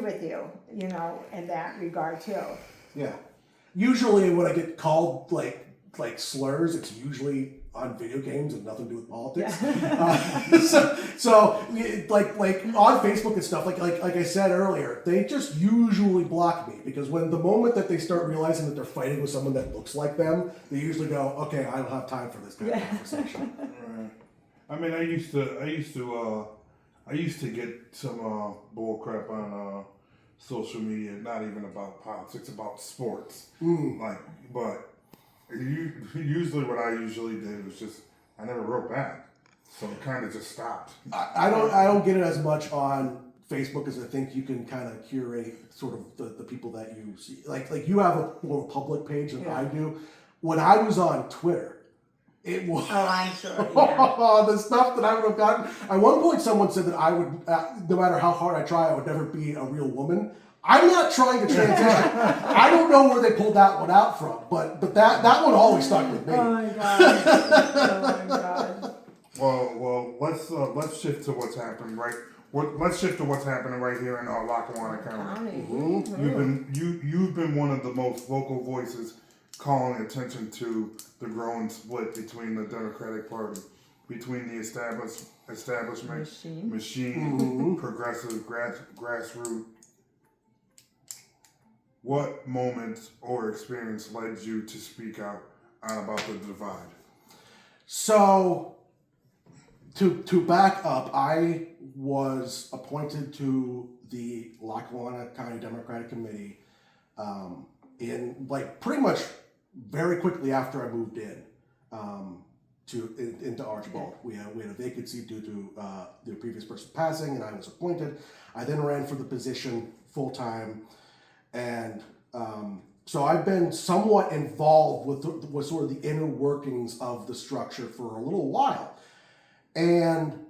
with you, in that regard too. Yeah. Usually when I get called like slurs, it's usually on video games and nothing to do with politics. So like on Facebook and stuff, like I said earlier, they just usually block me because the moment that they start realizing that they're fighting with someone that looks like them, they usually go, okay, I don't have time for this kind of conversation. Right. I mean, I used to get some bull crap on social media, not even about politics, about sports. But usually what I usually did was just, I never wrote back. So it kind of just stopped. I don't get it as much on Facebook as I think you can kind of curate sort of the people that you see. Like you have a more public page than I do. When I was on Twitter, it was... Oh, I'm sure, yeah. The stuff that I would have gotten. At one point, someone said that I would, no matter how hard I try, I would never be a real woman. I'm not trying to transition. I don't know where they pulled that one out from, but that one always stuck with me. Oh my god. Well, let's shift to what's happening let's shift to what's happening right here in Lackawanna County. You've been one of the most vocal voices calling attention to the growing split between the Democratic Party, between the establishment machine, progressive grassroots. What moments or experience led you to speak out about the divide? So, to back up, I was appointed to the Lackawanna County Democratic Committee in pretty much very quickly after I moved into Archibald. We had a vacancy due to the previous person passing, and I was appointed. I then ran for the position full time. And so I've been somewhat involved with sort of the inner workings of the structure for a little while. And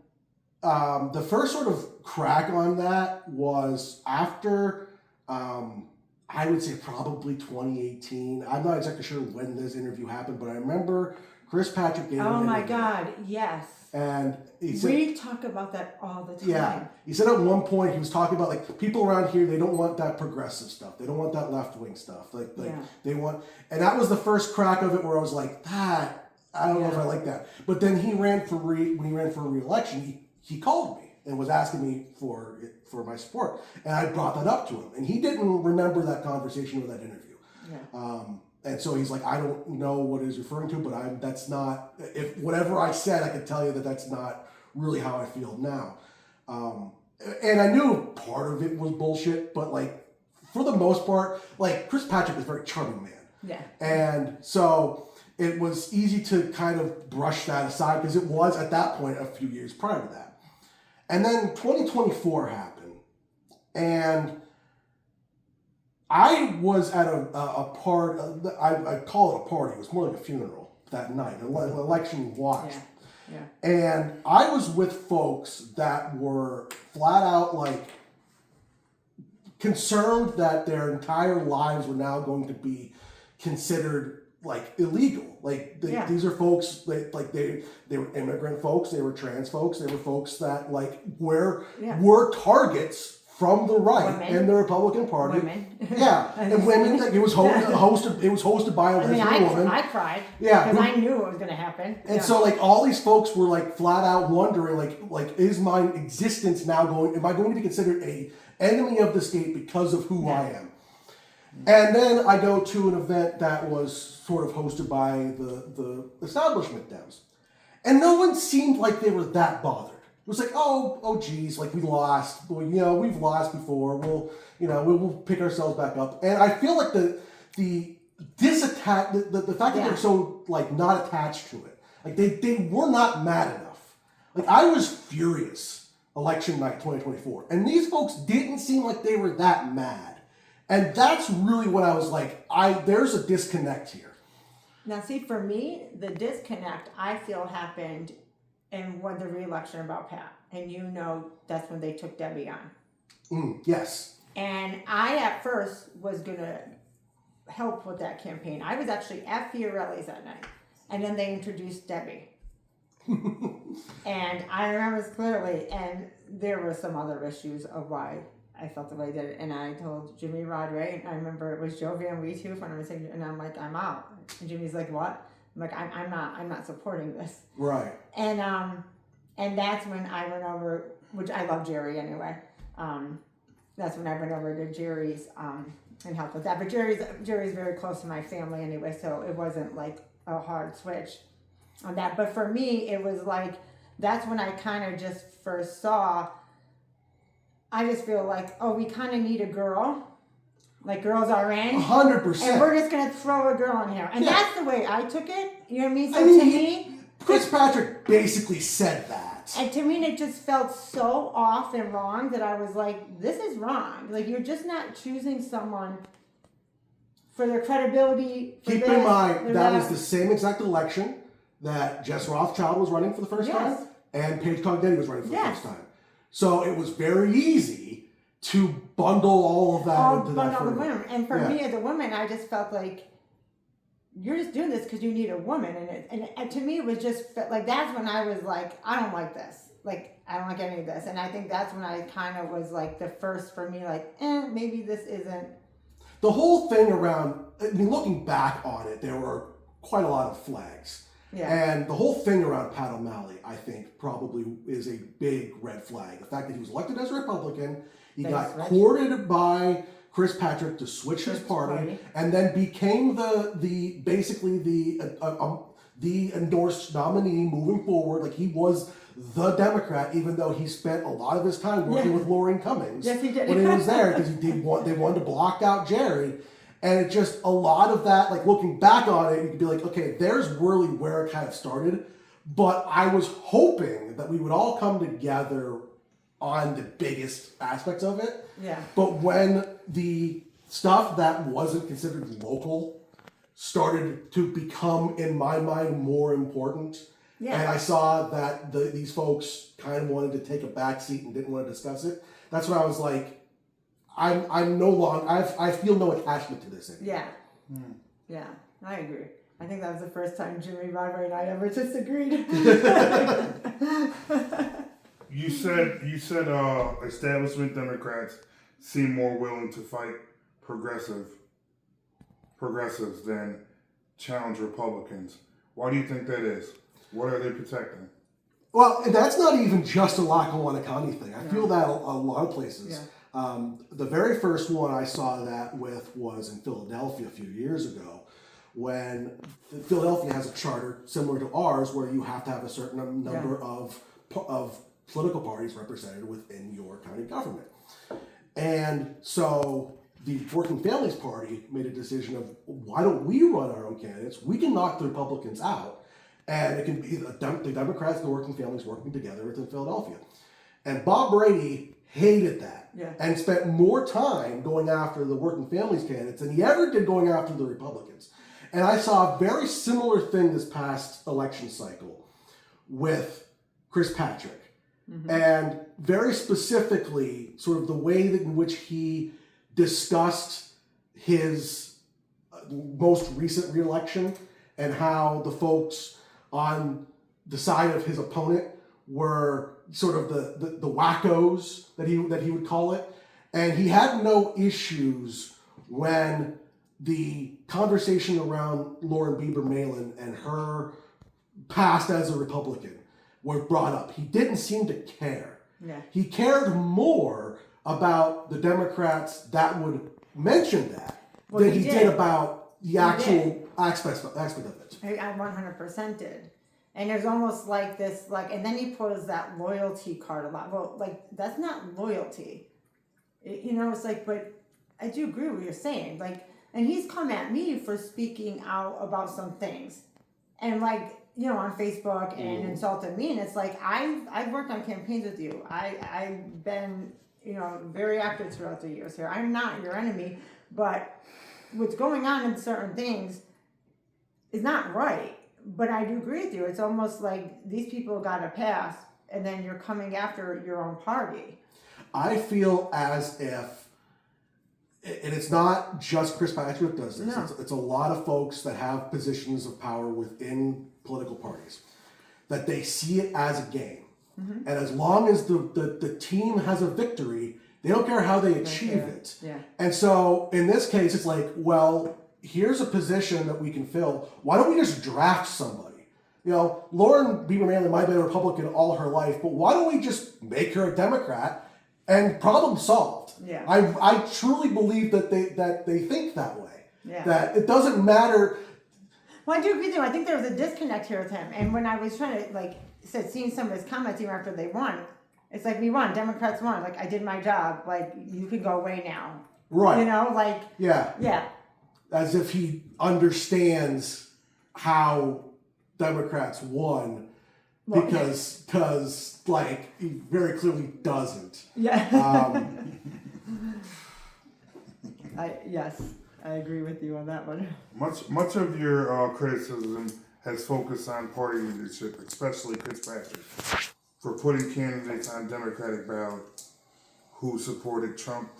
the first sort of crack on that was after, I would say probably 2018. I'm not exactly sure when this interview happened, but I remember Chris Patrick gave an interview. Oh my God, yes. And he said, we talk about that all the time. Yeah. He said at one point, he was talking about people around here, they don't want that progressive stuff. They don't want that left-wing stuff. They want, and that was the first crack of it where I was like, I don't know if I like that. But then when he ran for re-election, he called me and was asking me for my support. And I brought that up to him. And he didn't remember that conversation or that interview. Yeah. And so he's like, I don't know what he's referring to, but that's not, if whatever I said, I could tell you that's not really how I feel now. And I knew part of it was bullshit, but for the most part, Chris Patrick is a very charming man. Yeah. And so it was easy to kind of brush that aside because it was at that point a few years prior to that. And then 2024 happened, and I was at a part. I call it a party. It was more like a funeral that night, an election watch. Yeah. And I was with folks that were flat out concerned that their entire lives were now going to be considered illegal. These are folks they were immigrant folks, they were trans folks, they were folks that were targets from the right and the Republican Party. Women. Yeah. And women. It was hosted by a lesbian woman. I cried. Yeah. Because I knew it was going to happen. And so all these folks were flat out wondering is my existence now am I going to be considered a enemy of the state because of who I am? And then I go to an event that was sort of hosted by the establishment Dems. And no one seemed like they were that bothered. It was oh geez, we lost. Well, we've lost before. We'll pick ourselves back up. And I feel like the fact that they're so not attached to it. They were not mad enough. I was furious election night 2024. And these folks didn't seem like they were that mad. And that's really what I was there's a disconnect here. Now see, for me, the disconnect I feel happened and when the re-election about Pat, and that's when they took Debbie on. Yes. And I at first was gonna help with that campaign. I was actually at Fiorelli's that night, and then they introduced Debbie. And I remember this clearly, and there were some other issues of why I felt the way I did, and I told Jimmy Rodway, and I remember it was Joe Van Wee too, when I was saying, and I'm like, I'm out. And Jimmy's like, what? I'm like, I'm not supporting this. Right. And that's when I went over, which I love Jerry anyway. That's when I went over to Jerry's and helped with that. But Jerry's very close to my family anyway, so it wasn't like a hard switch on that. But for me, it was like, that's when I kind of just first saw, I just feel like, oh, we kind of need a girl, like girls are in. 100%. And we're just going to throw a girl in here. And that's the way I took it. You know what I mean? So I mean, to me, Chris Patrick basically said that. and to me, it just felt so off and wrong that I was like, this is wrong. Like, you're just not choosing someone for their credibility. Keep in mind, that was the same exact election that Jess Rothschild was running for the first time, and Paige Cognetti was running for the first time. So it was very easy to bundle all of that into that. Bundle the women. And for me as a woman, I just felt like, you're just doing this because you need a woman. And to me, it was just like, that's when I was like, I don't like this. Like, I don't like any of this. And I think that's when I kind of was like, the first for me, like, maybe this isn't. The whole thing around, I mean, looking back on it, there were quite a lot of flags. Yeah. And the whole thing around Pat O'Malley, I think, probably is a big red flag. The fact that he was elected as a Republican, he got courted by Chris Patrick to switch his party, and then became the endorsed nominee moving forward. Like, he was the Democrat, even though he spent a lot of his time working with Maureen Cummings he did. when he was there, because they wanted to block out Jerry. And it just, a lot of that, like, looking back on it, you could be like, okay, there's really where it kind of started. But I was hoping that we would all come together on the biggest aspects of it. Yeah. But when the stuff that wasn't considered local started to become, in my mind, more important, and I saw that these folks kind of wanted to take a back seat and didn't want to discuss it, that's when I was like, I'm no longer, I feel no attachment to this anymore. Yeah, I agree. I think that was the first time Jimmy Rodway and I ever disagreed. You said establishment Democrats seem more willing to fight progressives than challenge Republicans. Why do you think that is? What are they protecting? Well, that's not even just a Lackawanna County thing. I feel that a lot of places. Yeah. The very first one I saw that with was in Philadelphia a few years ago, when Philadelphia has a charter similar to ours where you have to have a certain number of political parties represented within your county government. And so the Working Families Party made a decision of, why don't we run our own candidates? We can knock the Republicans out, and it can be the Democrats and the Working Families working together within Philadelphia. And Bob Brady hated that and spent more time going after the Working Families candidates than he ever did going after the Republicans. And I saw a very similar thing this past election cycle with Chris Patrick. Mm-hmm. And very specifically, sort of the way in which he discussed his most recent reelection, and how the folks on the side of his opponent were sort of the wackos that he would call it. And he had no issues when the conversation around Lauren Bieber Malin and her past as a Republican were brought up. He didn't seem to care. Yeah. He cared more about the Democrats that would mention that than he did about the actual aspect of it. I 100% did. And there's almost like this, like, and then he pulls that loyalty card a lot. Well, like, that's not loyalty. It's like, but I do agree with what you're saying. Like, and he's come at me for speaking out about some things. And like, on Facebook and insulted me. And it's like, I've worked on campaigns with you. I've been, very active throughout the years here. I'm not your enemy, but what's going on in certain things is not right. But I do agree with you. It's almost like these people got a pass, and then you're coming after your own party. I feel as if, and it's not just Chris Patrick does this. No. It's a lot of folks that have positions of power within political parties, that they see it as a game. Mm-hmm. And as long as the team has a victory, They don't care how they achieve it. Yeah. And so in this case, it's like, well, here's a position that we can fill. Why don't we just draft somebody? Lauren Beaver Manley might be a Republican all her life, but why don't we just make her a Democrat and problem solved? Yeah. I truly believe that they think that way. Yeah. That it doesn't matter. Well, I do agree with you. I think there was a disconnect here with him. And when I was trying to, seeing some of his comments even after they won, it's like, we won. Democrats won. Like, I did my job. Like, you can go away now. Right. Yeah. Yeah. As if he understands how Democrats won, because he very clearly doesn't. Yeah. I agree with you on that one. Much of your criticism has focused on party leadership, especially Fitzpatrick, for putting candidates on Democratic ballot who supported Trump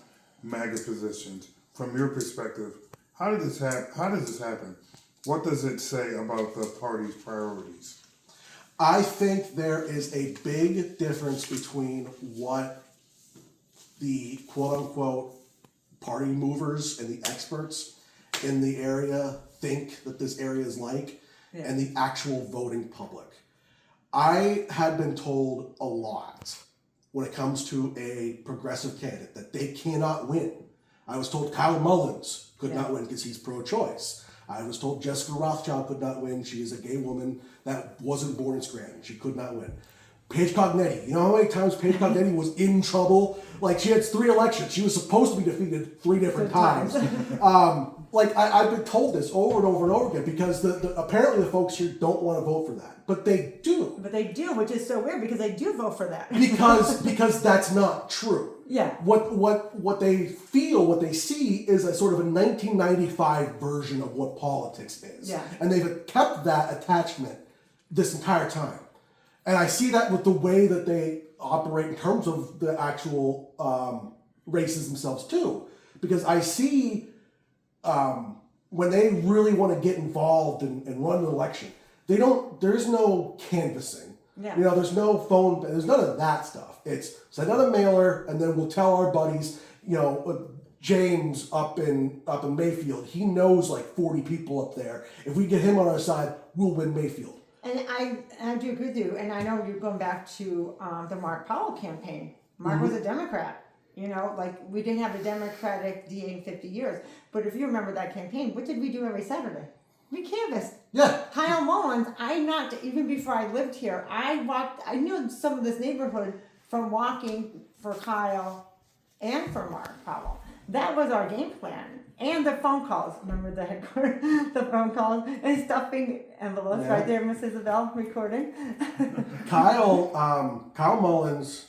MAGA positions. From your perspective, how did this happen? What does it say about the party's priorities? I think there is a big difference between what the quote-unquote party movers and the experts in the area think that this area is like, and the actual voting public. I had been told a lot when it comes to a progressive candidate that they cannot win. I was told Kyle Mullins could not win because he's pro-choice. I was told Jessica Rothschild could not win. She is a gay woman that wasn't born in Scranton. She could not win. Paige Cognetti. You know how many times Paige Cognetti was in trouble? Like, she had 3 elections. She was supposed to be defeated 3 different times. I've been told this over and over and over again, because apparently the folks here don't want to vote for that. But they do. But they do, which is so weird, because they do vote for that. because that's not true. Yeah. What they feel, what they see, is a sort of a 1995 version of what politics is. Yeah. And they've kept that attachment this entire time. And I see that with the way that they operate in terms of the actual races themselves too. Because I see when they really want to get involved and run an election, there's no canvassing. Yeah. There's no phone, there's none of that stuff. It's send out a mailer, and then we'll tell our buddies, James up in Mayfield, he knows like 40 people up there. If we get him on our side, we'll win Mayfield. And I do agree with you. And I know you're going back to the Mark Powell campaign. Mark was a Democrat. We didn't have a Democratic DA in 50 years. But if you remember that campaign, what did we do every Saturday? We canvassed. Yeah. Kyle Mullins, even before I lived here, I knew some of this neighborhood from walking for Kyle and for Mark Powell. That was our game plan. And the phone calls. Remember the headquarters, the phone calls and stuffing envelopes right there, Miss Isabel, recording. Kyle Mullins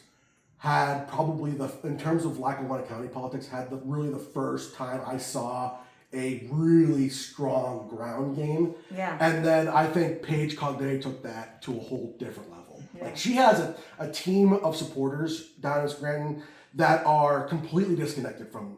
had probably in terms of Lackawanna County politics, had really the first time I saw a really strong ground game. Yeah. And then I think Paige Cognetti took that to a whole different level. Yeah. Like, she has a team of supporters down in Scranton that are completely disconnected from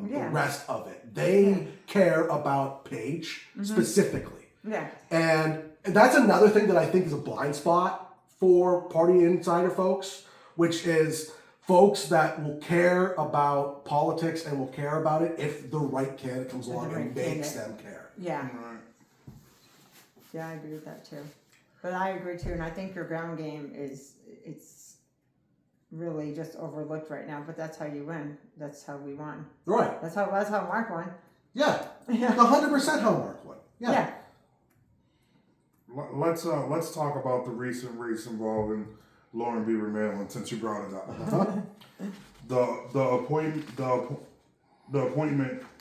the rest of it. They care about Paige specifically. Yeah. And that's another thing that I think is a blind spot for party insider folks, which is folks that will care about politics and will care about it if the right candidate comes along and makes them care. Yeah. Yeah, I agree with that too. But I agree too, and I think your ground game it's really just overlooked right now. But that's how you win. That's how we won. Right. That's how Mark won. Yeah. 100% how Mark won. Yeah. Let's talk about the recent race involving Lauren Beaver Manley, since you brought it up. The appointment,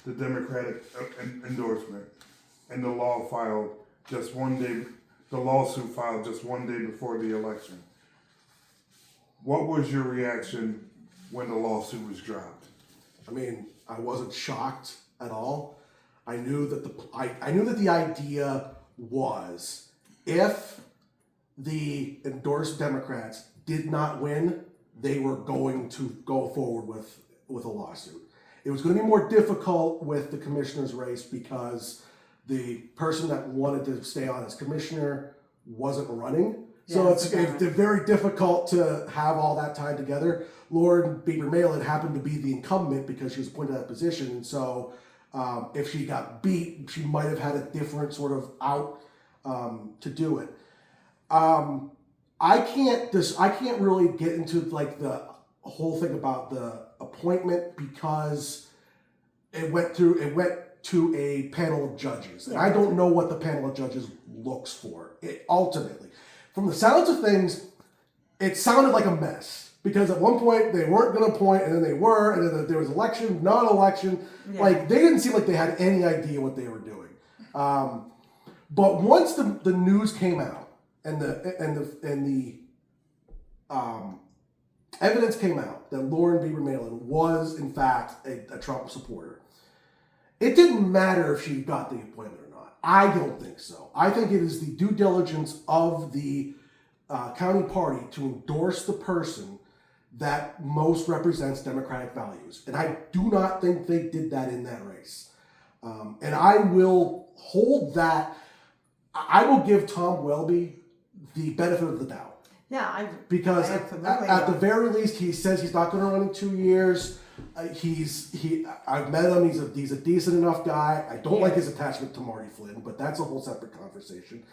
the Democratic endorsement, and the lawsuit filed just one day before the election. What was your reaction when the lawsuit was dropped? I mean, I wasn't shocked at all. I knew that the idea was, if the endorsed Democrats did not win, they were going to go forward with a lawsuit. It was going to be more difficult with the commissioner's race because the person that wanted to stay on as commissioner wasn't running, So Yeah, it's so that- very difficult to have all that tied together. Lauren Baber Malin happened to be the incumbent because she was appointed to that position, and so if she got beat, she might have had a different sort of out to do it. I can't really get into like the whole thing about the appointment because it went to a panel of judges, and I don't know what the panel of judges looks for. Ultimately, from the sounds of things, it sounded like a mess because at one point they weren't going to appoint, and then they were, and then there was election, non-election. Yeah. Like they didn't seem like they had any idea what they were doing. But once the news came out and the evidence came out that Lauren Baber Malin was in fact a Trump supporter, it didn't matter if she got the appointment or not. I don't think so. I think it is the due diligence of the county party to endorse the person that most represents Democratic values. And I do not think they did that in that race. And I will hold that. I will give Tom Welby the benefit of the doubt. Yeah, Because I absolutely at the will. very least, he says he's not going to run in 2 years. I've met him. He's a decent enough guy. I don't like his attachment to Marty Flynn, but that's a whole separate conversation.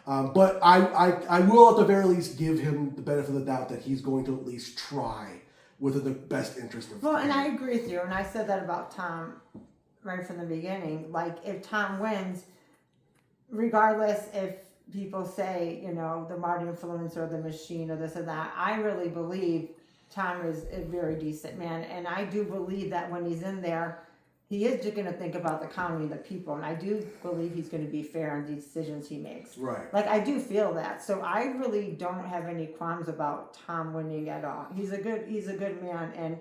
But I will at the very least give him the benefit of the doubt that he's going to at least try within the best interest of. Well, and I agree with you, and I said that about Tom right from the beginning. Like, if Tom wins, regardless if people say, you know, the Marty influence or the machine or this and that, I really believe Tom is a very decent man, and I do believe that when he's in there, he is just going to think about the county and the people, and I do believe he's going to be fair in the decisions he makes. Right. Like, I do feel that, so I really don't have any qualms about Tom winning at all. He's a good man, and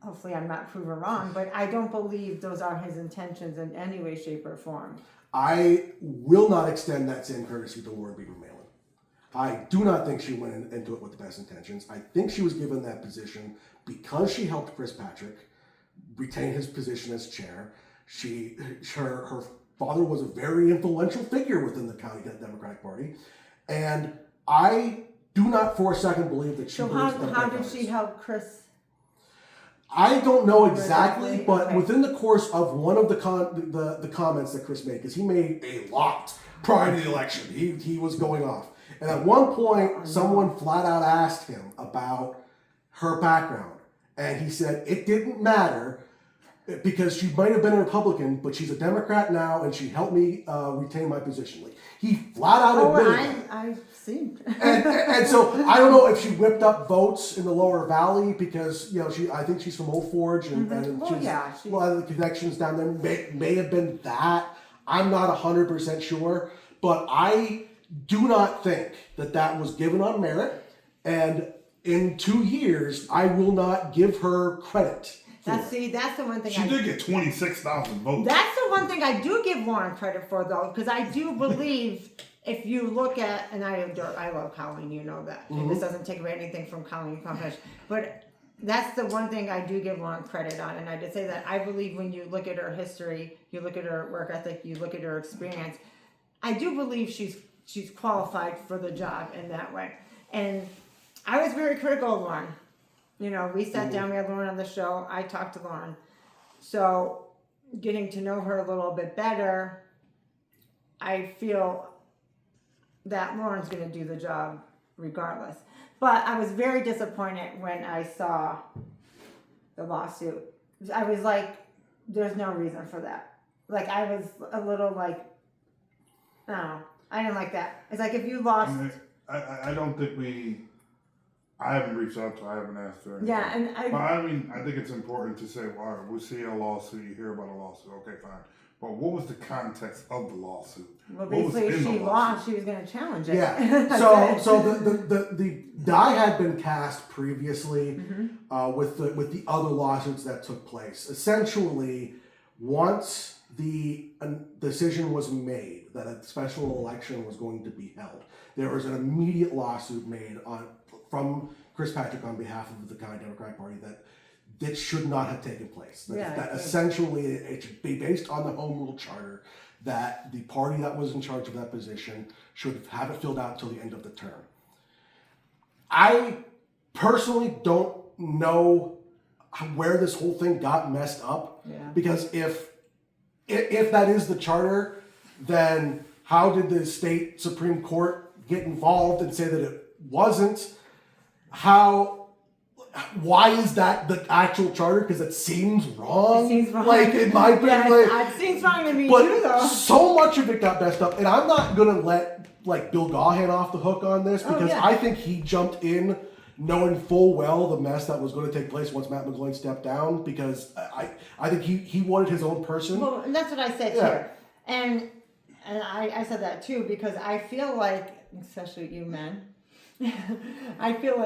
hopefully I'm not proven wrong, but I don't believe those are his intentions in any way, shape, or form. I will not extend that same courtesy to Lauren Baber Malin. I do not think she went into it with the best intentions. I think she was given that position because she helped Chris Patrick retain his position as chair. Her father was a very influential figure within the county Democratic Party, and I do not for a second believe that she. So how did she help Chris? I don't know exactly, but okay. within the course of one of the comments that Chris made, because he made a lot prior to the election, he was going off, and at one point, someone flat out asked him about her background, and he said it didn't matter because she might have been a Republican, but she's a Democrat now, and she helped me retain my position. Like he flat out admitted that. I've seen. And so I don't know if she whipped up votes in the Lower Valley because I think she's from Old Forge and a lot of the connections down there may have been that. I'm not 100% sure, but I do not think that was given on merit. And in 2 years, I will not give her credit. That's the one thing. She did get 26,000 votes. That's the one thing I do give Lauren credit for, though, because I do believe if you look at, and I love Colleen, you know that. Mm-hmm. This doesn't take away anything from Colleen Companish, but that's the one thing I do give Lauren credit on, and I did say that I believe when you look at her history, you look at her work ethic, you look at her experience, I do believe she's qualified for the job in that way. And I was very critical of Lauren. You know, we sat down, we had Lauren on the show, I talked to Lauren. So getting to know her a little bit better, I feel that Lauren's going to do the job regardless. But I was very disappointed when I saw the lawsuit. I was like, there's no reason for that. Like, I was a little like, no, I didn't like that. It's like if you lost... I don't think I haven't reached out to her, I haven't asked her anything. Yeah, and But I think it's important to say, well, all right, we see a lawsuit, you hear about a lawsuit, okay, fine. But what was the context of the lawsuit? Well, basically, if she lost, she was going to challenge it. Yeah. So the die had been cast previously with the other lawsuits that took place. Essentially, once the decision was made that a special election was going to be held, there was an immediate lawsuit made from Chris Patrick on behalf of the County Democratic Party that that should not have taken place. That, Yeah, that I agree. essentially it should be based on the home rule charter, that the party that was in charge of that position should have it filled out till the end of the term. I personally don't know where this whole thing got messed up, Yeah. because if that is the charter, then how did the state Supreme Court get involved and say that it wasn't? Why is that the actual charter? Because it seems wrong. It seems wrong. Like, in my opinion, Yeah, it seems wrong to me too, but though. so much of it got messed up, and I'm not gonna let like Bill Gahan off the hook on this, because yeah. I think he jumped in knowing full well the mess that was going to take place once Matt McGloin stepped down, because I think he wanted his own person. Well, and that's what I said Yeah. here. And I said that too, because I feel like, especially you men, I feel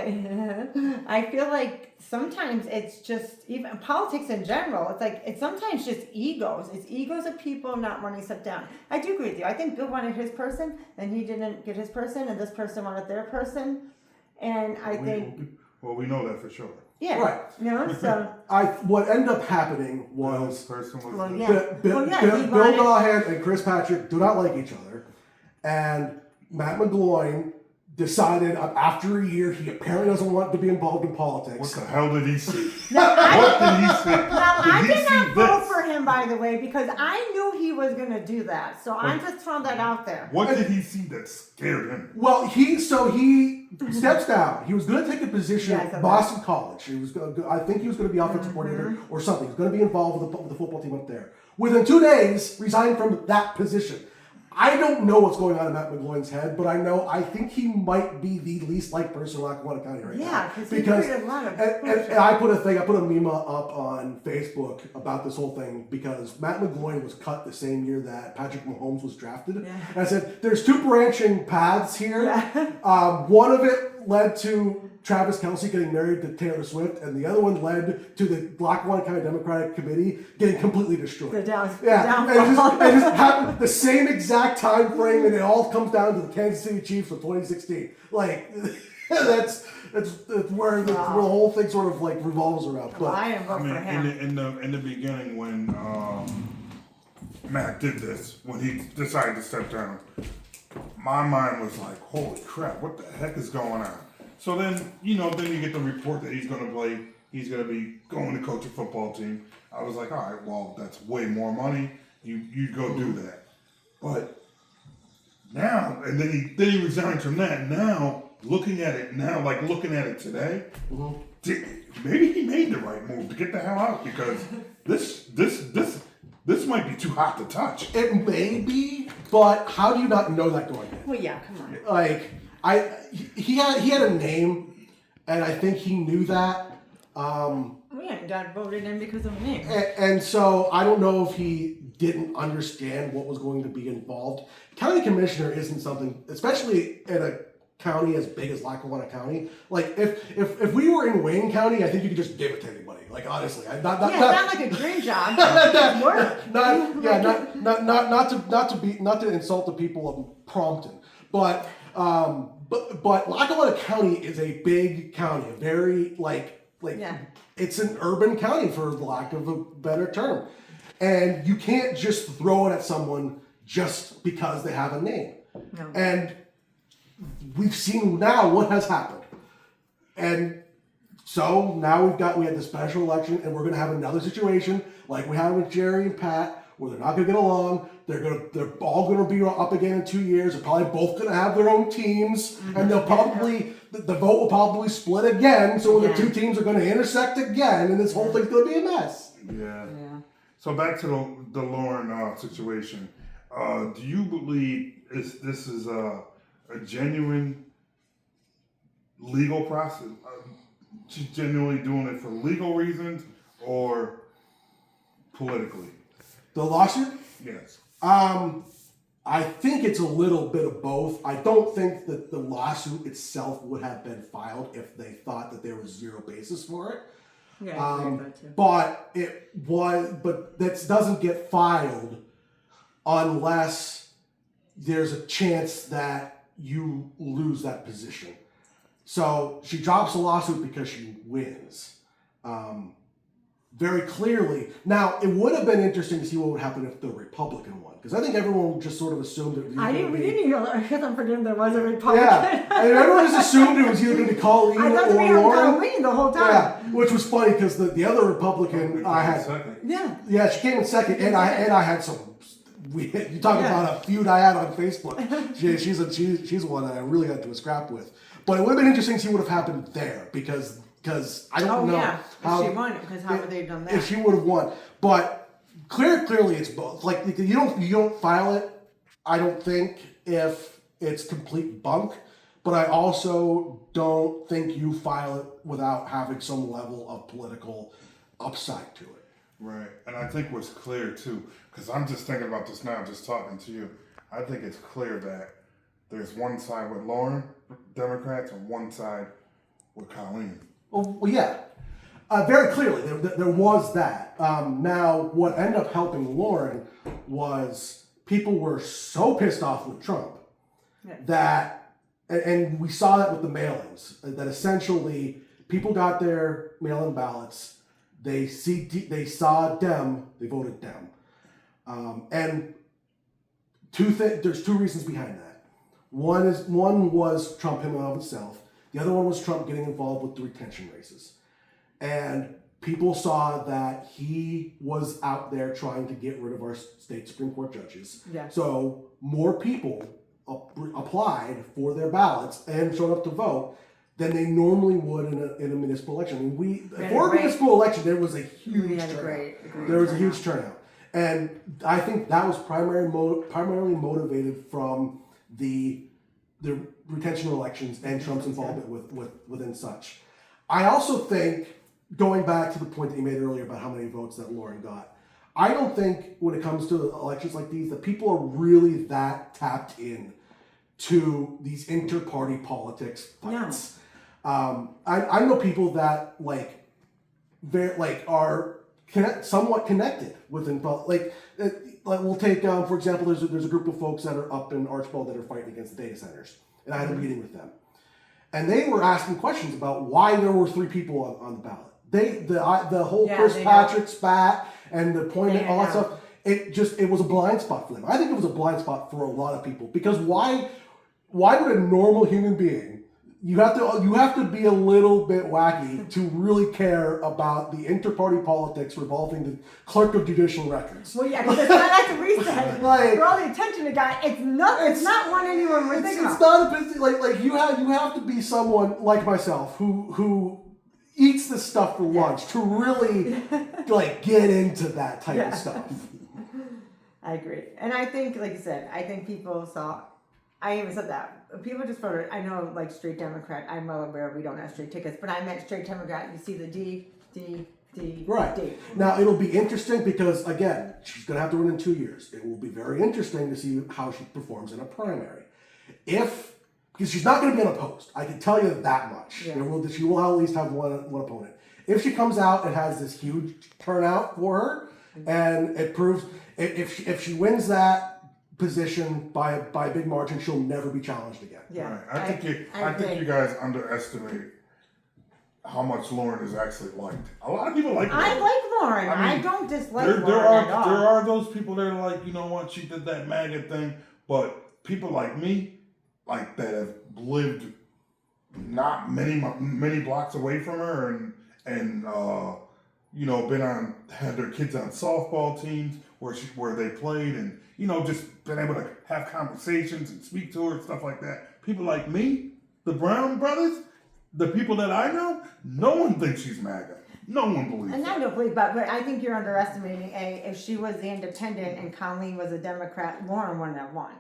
like sometimes it's just, even politics in general, it's like it's sometimes just egos. It's egos of people not wanting to step down. I do agree with you. I think Bill wanted his person and he didn't get his person, and this person wanted their person. And I think, Well, we know that for sure. yeah, Right. you know, so What ended up happening This was person was Well, the- yeah. Bill he wanted- Gahan and Chris Patrick do not like each other, and Matt McGloin decided after a year he apparently doesn't want to be involved in What politics. the hell did he see? now, What did he see? Now, I he did not see vote this? for him, by the way, because I knew he was going to do that. So I'm just throwing that out there. What did he see that scared him? Well, he steps down. He was going to take a position Yeah, I at said Boston College. I think he was going to be offensive coordinator or something. He was going to be involved with the football team up there. Within 2 days, resigned from that position. I don't know what's going on in Matt McGloin's head, but I think he might be the least liked person in Lackawanna County right now. Yeah, because he created a lot of and I put a meme up on Facebook about this whole thing, because Matt McGloin was cut the same year that Patrick Mahomes was drafted. Yeah. And I said, there's 2 branching paths here. Yeah. One of it led to Travis Kelce getting married to Taylor Swift, and the other one led to the Lackawanna County Democratic Committee getting completely destroyed. The And downfall. it just happened the same exact time frame, and it all comes down to the Kansas City Chiefs of 2016. Like, that's where the whole thing sort of like revolves around. Well, But I didn't vote I mean, for him. in the beginning when Matt did this, when he decided to step down, my mind was like, holy crap, what the heck is going on? So then you get the report that he's going to be going to coach a football team. I was like, all right, well, that's way more money. You go do that. But now, and then he resigned from that. Now, looking at it today, maybe he made the right move to get the hell out, because this might be too hot to touch. it may be, but how do you not know that going in? Well, yeah, come on. Like, he had a name, and I think he knew that. We hadn't got voted in because of me. And so I don't know if he didn't understand what was going to be involved. County commissioner isn't something, especially in a county as big as Lackawanna County. Like, if we were in Wayne County, I think you could just give it to anybody. Like, honestly, It's not like a dream job. It's work. not to insult the people of Prompton, but Lackawanna County is a big county, a very Yeah. it's an urban county, for lack of a better term, and you can't just throw it at someone just because they have a name. No. And we've seen now what has happened, and so now we had the special election, and we're going to have another situation like we had with Jerry and Pat, where they're not going to get along. They're all going to be up again in 2 years. They're probably both going to have their own teams, and they'll probably the vote will probably split again. So when the 2 teams are going to intersect again, and this whole thing's going to be a mess. Yeah. Yeah. So back to the Lauren situation. Do you believe this is a genuine legal process? She's genuinely doing it for legal reasons or politically? The lawsuit? Yes. I think it's a little bit of both. I don't think that the lawsuit itself would have been filed if they thought that there was zero basis for it. Yeah, I agree with that too. But that doesn't get filed unless there's a chance that you lose that position. So she drops a lawsuit because she wins. very clearly. Now, it would have been interesting to see what would happen if the Republican won, because I think everyone just sort of assumed it was We going to be. didn't even forget there was a Republican. Yeah, I mean, everyone just assumed it was either going to be Colleen I thought we or heard Lauren. Colleen the whole time. Yeah, which was funny because the other Republican I had. Second. Yeah. She came in second, and I had some. You talk about a feud I had on Facebook. She's the one that I really had to scrap with. But it would have been interesting to see what would have happened there because I don't know if she won, because how would they have done that? if she would have won. But clearly it's both. Like you don't file it. I don't think if it's complete bunk. But I also don't think you file it without having some level of political upside to it. Right, and I think what's clear too, because I'm just thinking about this now, just talking to you. I think it's clear that there's one side with Lauren, Democrats, and one side with Colleen. Well, yeah, very clearly there was that. Now, what ended up helping Lauren was people were so pissed off with Trump that, and we saw that with the mailings, that essentially people got their mail-in ballots. They saw Dem, they voted Dem. And there's two reasons behind that. One was Trump him and of itself. The other one was Trump getting involved with the retention races. And people saw that he was out there trying to get rid of our state Supreme Court judges. Yeah. So more people applied for their ballots and showed up to vote than they normally would in a municipal election. I mean, for a municipal election, there was a huge turnout. There was a huge turnout. And I think that was primarily motivated from the retention elections and Trump's involvement within such. I also think, going back to the point that you made earlier about how many votes that Lauren got, I don't think when it comes to elections like these that people are really that tapped in to these inter-party politics fights. No. I know people that are somewhat connected within we'll take for example there's a group of folks that are up in Archibald that are fighting against the data centers, and I had a meeting with them, and they were asking questions about why there were 3 people on the ballot. The whole Chris Patrick spat and the appointment, all that stuff. It was a blind spot for them. I think it was a blind spot for a lot of people, because why would a normal human being, you have to be a little bit wacky to really care about the inter-party politics revolving the clerk of judicial records. Well, yeah, because it's not like the reset. For all the attention it got, it's not one anyone would think about. It's not a business. You have to be someone like myself who eats this stuff for lunch to really get into that type of stuff. I agree, and I think, like you said, people saw. I even said that. People just voted. I know, straight Democrat. I'm well aware we don't have straight tickets, but I meant straight Democrat. You see the D. Right. D. Now, it'll be interesting because, again, she's going to have to run in 2 years. It will be very interesting to see how she performs in a primary. Because she's not going to be unopposed. I can tell you that much. Yeah. She will at least have one opponent. If she comes out and has this huge turnout for her, and it proves, if she wins that position by a big margin, she'll never be challenged again. Yeah, right. I think you guys underestimate how much Lauren is actually liked. A lot of people like Lauren. I like Lauren. I don't dislike Lauren at all. There are those people that are like, you know what, she did that MAGA thing, but people like me, that have lived not many blocks away from her, and had their kids on softball teams where they played, and just been able to have conversations and speak to her and stuff like that. People like me, the Brown brothers, the people that I know, no one thinks she's MAGA. No one believes and that. I don't believe that, but I think you're underestimating, if she was the independent and Colleen was a Democrat, Lauren wouldn't have won.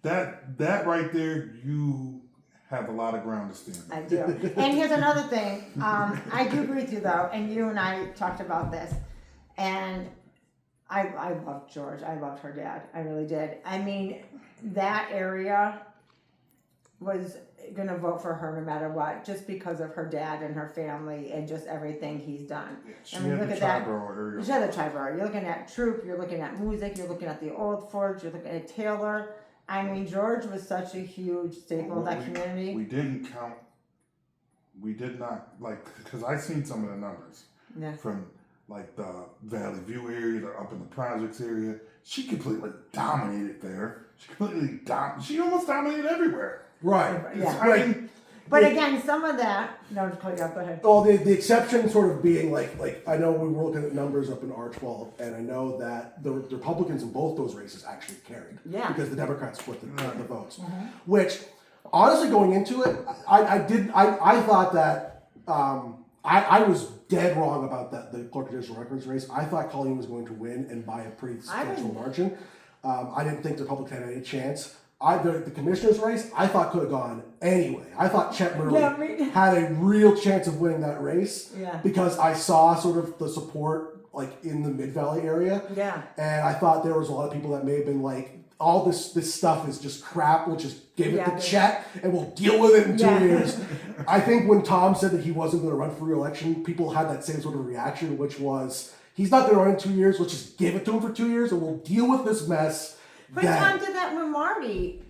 That right there, you have a lot of ground to stand on. I do. And here's another thing. I do agree with you, though, and you and I talked about this, and I loved George. I loved her dad. I really did. I mean, that area was going to vote for her no matter what, just because of her dad and her family and just everything he's done. She had the Triborough area. She had the Triborough. You're looking at Troop, you're looking at Music, you're looking at the Old Forge, you're looking at Taylor. I mean, George was such a huge staple of that community. We did not, because I seen some of the numbers. Yeah. From like the Valley View area, up in the projects area. She completely dominated there. She almost dominated everywhere. Right. Yeah. I mean, But again, some of that. No, just cut you off. Go ahead. Well, the exception sort of being like I know we were looking at numbers up in Archwell, and I know that the Republicans in both those races actually carried. Yeah. Because the Democrats split the votes. Which, honestly, going into it, I thought that I was dead wrong about the clerk of judicial records race. I thought Colleen was going to win and by a pretty substantial margin. I didn't think the Republicans had any chance. The commissioner's race, I thought could have gone anyway. I thought Chet Murley had a real chance of winning that race because I saw sort of the support like in the Mid-Valley area. Yeah. And I thought there was a lot of people that may have been like, all this stuff is just crap. We'll just give it to Chet and we'll deal with it in 2 years. I think when Tom said that he wasn't going to run for re-election, people had that same sort of reaction, which was, he's not going to run in 2 years. Let's just give it to him for 2 years and we'll deal with this mess. But Tom did that when Marty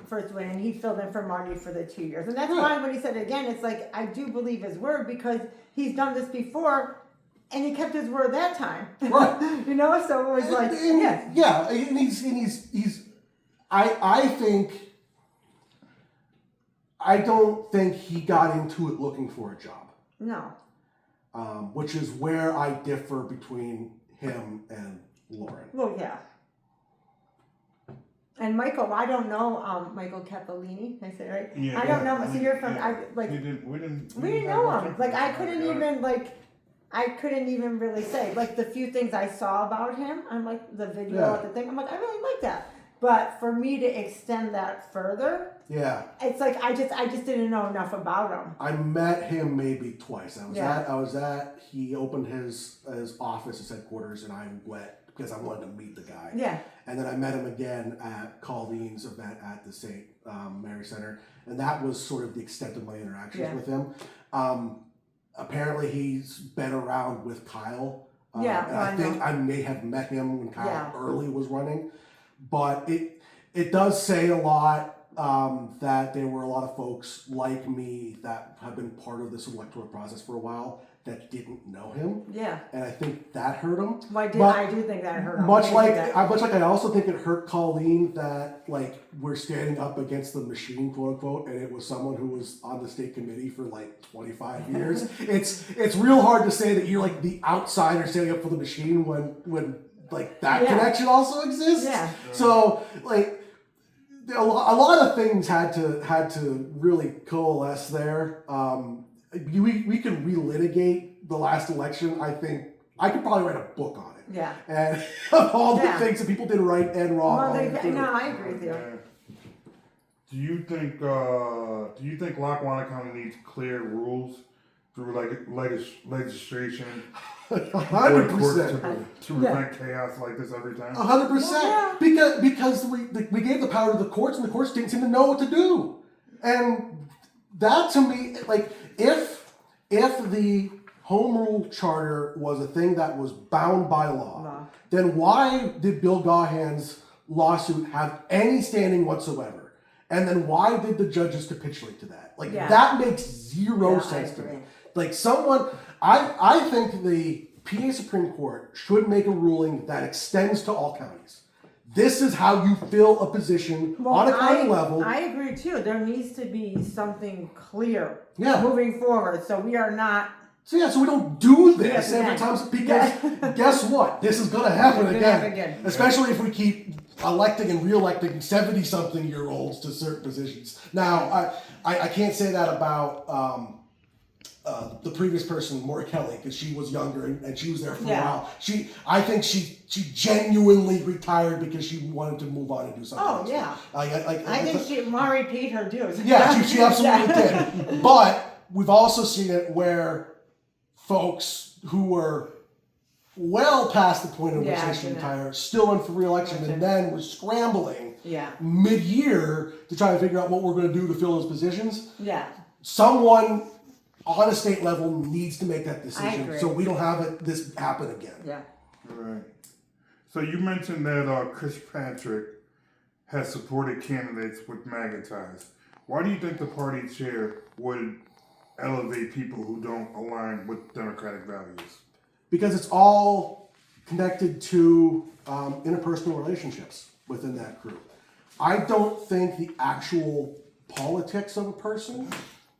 first went, and he filled in for Marty for the 2 years. And that's why when he said it again, it's like, I do believe his word because he's done this before, and he kept his word that time. Right. You know, so it was like, Yeah, and he's I don't think he got into it looking for a job. No. Which is where I differ between him and Lauren. Well, yeah. And Michael, I don't know Michael Cappellini. Did I say it right? Yeah, I don't know. So you're from we didn't know him. Like I couldn't even really say like the few things I saw about him. I'm like the video of the thing. I'm like I really like that. But for me to extend that further, it's like I just didn't know enough about him. I met him maybe twice. I was at he opened his office, his headquarters, and I went because I wanted to meet the guy. Yeah. And then I met him again at Colleen's event at the St. Mary Center, and that was sort of the extent of my interactions with him. Apparently, he's been around with Kyle. And I think I may have met him when Kyle Early was running, but it does say a lot that there were a lot of folks like me that have been part of this electoral process for a while that didn't know him. Yeah. And I think that hurt him. Well, I do think that hurt him. Much like I also think it hurt Colleen that like we're standing up against the machine, quote unquote, and it was someone who was on the state committee for like 25 years. It's real hard to say that you're like the outsider standing up for the machine when like that connection also exists. Yeah. So like a lot of things had to really coalesce there. We can relitigate the last election. I think I could probably write a book on it. Yeah. And of all the things that people did right and wrong. No, I agree with you. Do you think Lackawanna County needs clear rules through like legislation? 100%. To prevent chaos like this every time? 100%. Because we gave the power to the courts, and the courts didn't seem to know what to do. And that to me, like, if the home rule charter was a thing that was bound by law, then why did Bill Gahan's lawsuit have any standing whatsoever? And then why did the judges capitulate to that? Like, that makes zero sense to me. Like, I think the PA Supreme Court should make a ruling that extends to all counties. This is how you fill a position on a county level. I agree too. There needs to be something clear moving forward. So we are not. So we don't do this every time. Because guess what? This is going to happen again. Especially if we keep electing and re-electing 70-something-year-olds to certain positions. Now, I can't say that about the previous person, Maura Kelly, because she was younger and she was there for a while. I think she genuinely retired because she wanted to move on and do something else. Yeah. I think Maury paid her dues. Yeah, she absolutely did. But we've also seen it where folks who were well past the point at which they should retire still in for re-election and then were scrambling mid-year to try to figure out what we're going to do to fill those positions. Yeah. Someone on a state level needs to make that decision so we don't have this happen again. Yeah. Right. So you mentioned that Chris Patrick has supported candidates with MAGA ties. Why do you think the party chair would elevate people who don't align with Democratic values? because it's all connected to interpersonal relationships within that group. I don't think the actual politics of a person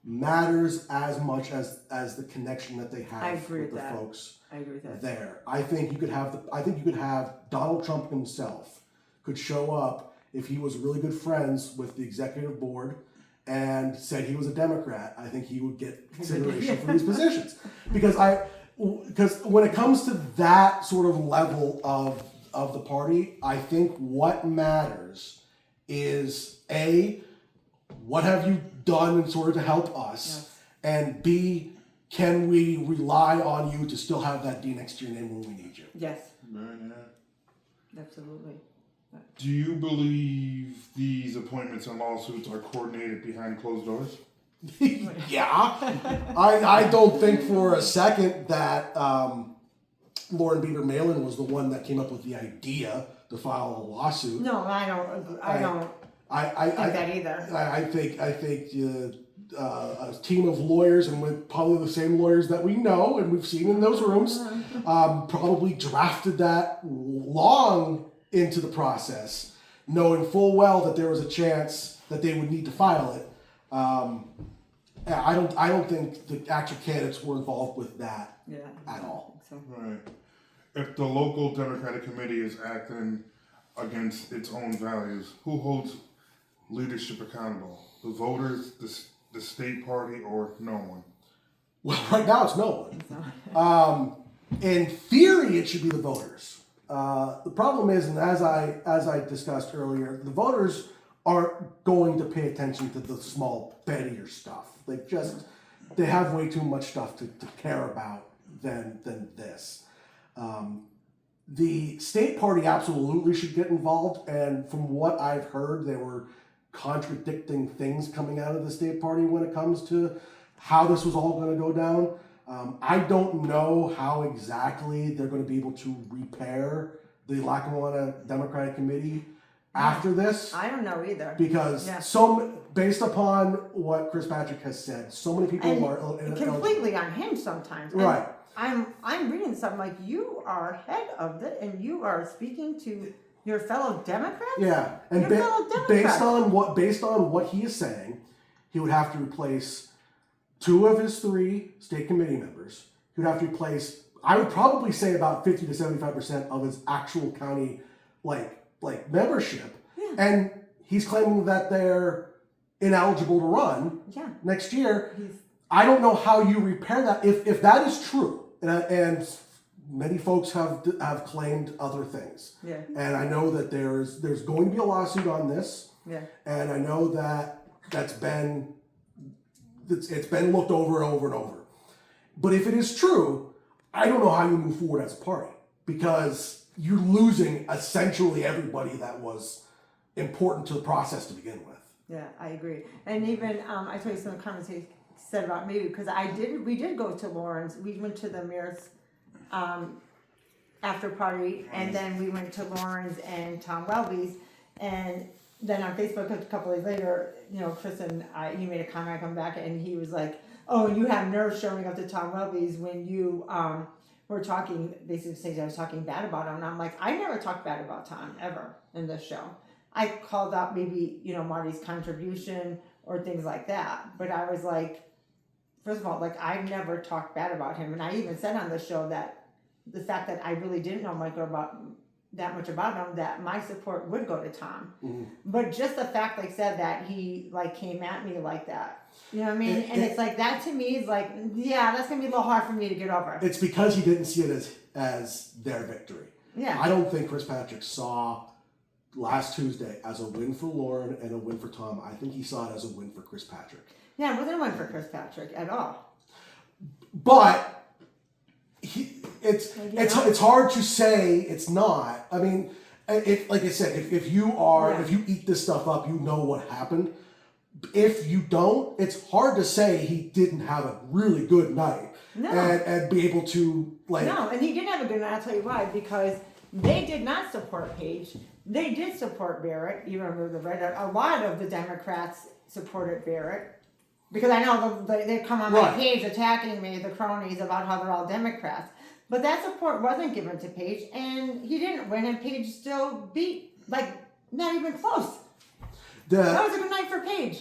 matters as much as the connection that they I have agree with the with that. folks I agree with that. there. I think you could have Donald Trump himself could show up if he was really good friends with the executive board and said he was a Democrat. I think he would get consideration for these positions because when it comes to that sort of level of the party, I think what matters is A, what have you done in order to help us? Yes. And B, can we rely on you to still have that D next to your name when we need you? Yes, Yeah. absolutely. Do you believe these appointments and lawsuits are coordinated behind closed doors? Yeah. I don't think for a second that Lauren Beaver Malin was the one that came up with the idea to file a lawsuit. No, I don't agree. I don't think that either. I think a team of lawyers, and with probably the same lawyers that we know and we've seen in those rooms, probably drafted that long into the process, knowing full well that there was a chance that they would need to file it. I don't think the actual candidates were involved with that at all. So. Right. If the local Democratic Committee is acting against its own values, who holds leadership accountable? The voters, the state party, or no one? Well, right now it's no one. In theory, it should be the voters. The problem is, and as I discussed earlier, the voters aren't going to pay attention to the small pettier stuff. They have way too much stuff to care about than this. The state party absolutely should get involved, and from what I've heard, there were contradicting things coming out of the state party when it comes to how this was all going to go down. I don't know how exactly they're going to be able to repair the Lackawanna Democratic Committee after this. I don't know either. Because based upon what Chris Patrick has said, so many people And are completely on him sometimes. And right. I'm reading something like you are head of it, and you are speaking to your fellow Democrats. Yeah, and Your fellow Democrats. based on what he is saying, he would have to replace 2 of his 3 state committee members. He would have to replace, I would probably say, about 50 to 75% of his actual county like membership. Yeah. And he's claiming that they're ineligible to run next year. I don't know how you repair that if that is true, and many folks have claimed other things. Yeah. And I know that there's going to be a lawsuit on this. Yeah. And I know that it's been looked over and over and over. But if it is true, I don't know how you move forward as a party, because you're losing essentially everybody that was important to the process to begin with. Yeah, I agree. And even I told you some comments he said about me, because we did go to Lauren's. We went to the mayor's after party, and then we went to Lauren's and Tom Welby's, and then on Facebook a couple days later, Chris and he made a comment. I come back and he was like, "Oh, and you have nerve showing up to Tom Welby's when you were talking, basically saying I was talking bad about him." And I'm like, I never talked bad about Tom ever in this show. I called out maybe Marty's contribution or things like that, but I was like, first of all, I never talked bad about him, and I even said on the show that the fact that I really didn't know that much about him, that my support would go to Tom. Mm-hmm. But just the fact, said that he came at me like that, you know what I mean? And it's that to me is that's gonna be a little hard for me to get over. It's because he didn't see it as their victory. Yeah. I don't think Chris Patrick saw last Tuesday as a win for Lauren and a win for Tom. I think he saw it as a win for Chris Patrick. Yeah, it wasn't a win for Chris Patrick at all. But it's hard to say it's not. I mean, like I said, if you eat this stuff up, you know what happened. If you don't, it's hard to say he didn't have a really good night and be able to No, and he didn't have a good night. I'll tell you why. Because they did not support Page. They did support Barrett. You remember a lot of the Democrats supported Barrett. Because I know they come on my page attacking me, the cronies, about how they're all Democrats. But that support wasn't given to Paige, and he didn't win, and Paige still beat, like, not even close. That was a good night for Paige.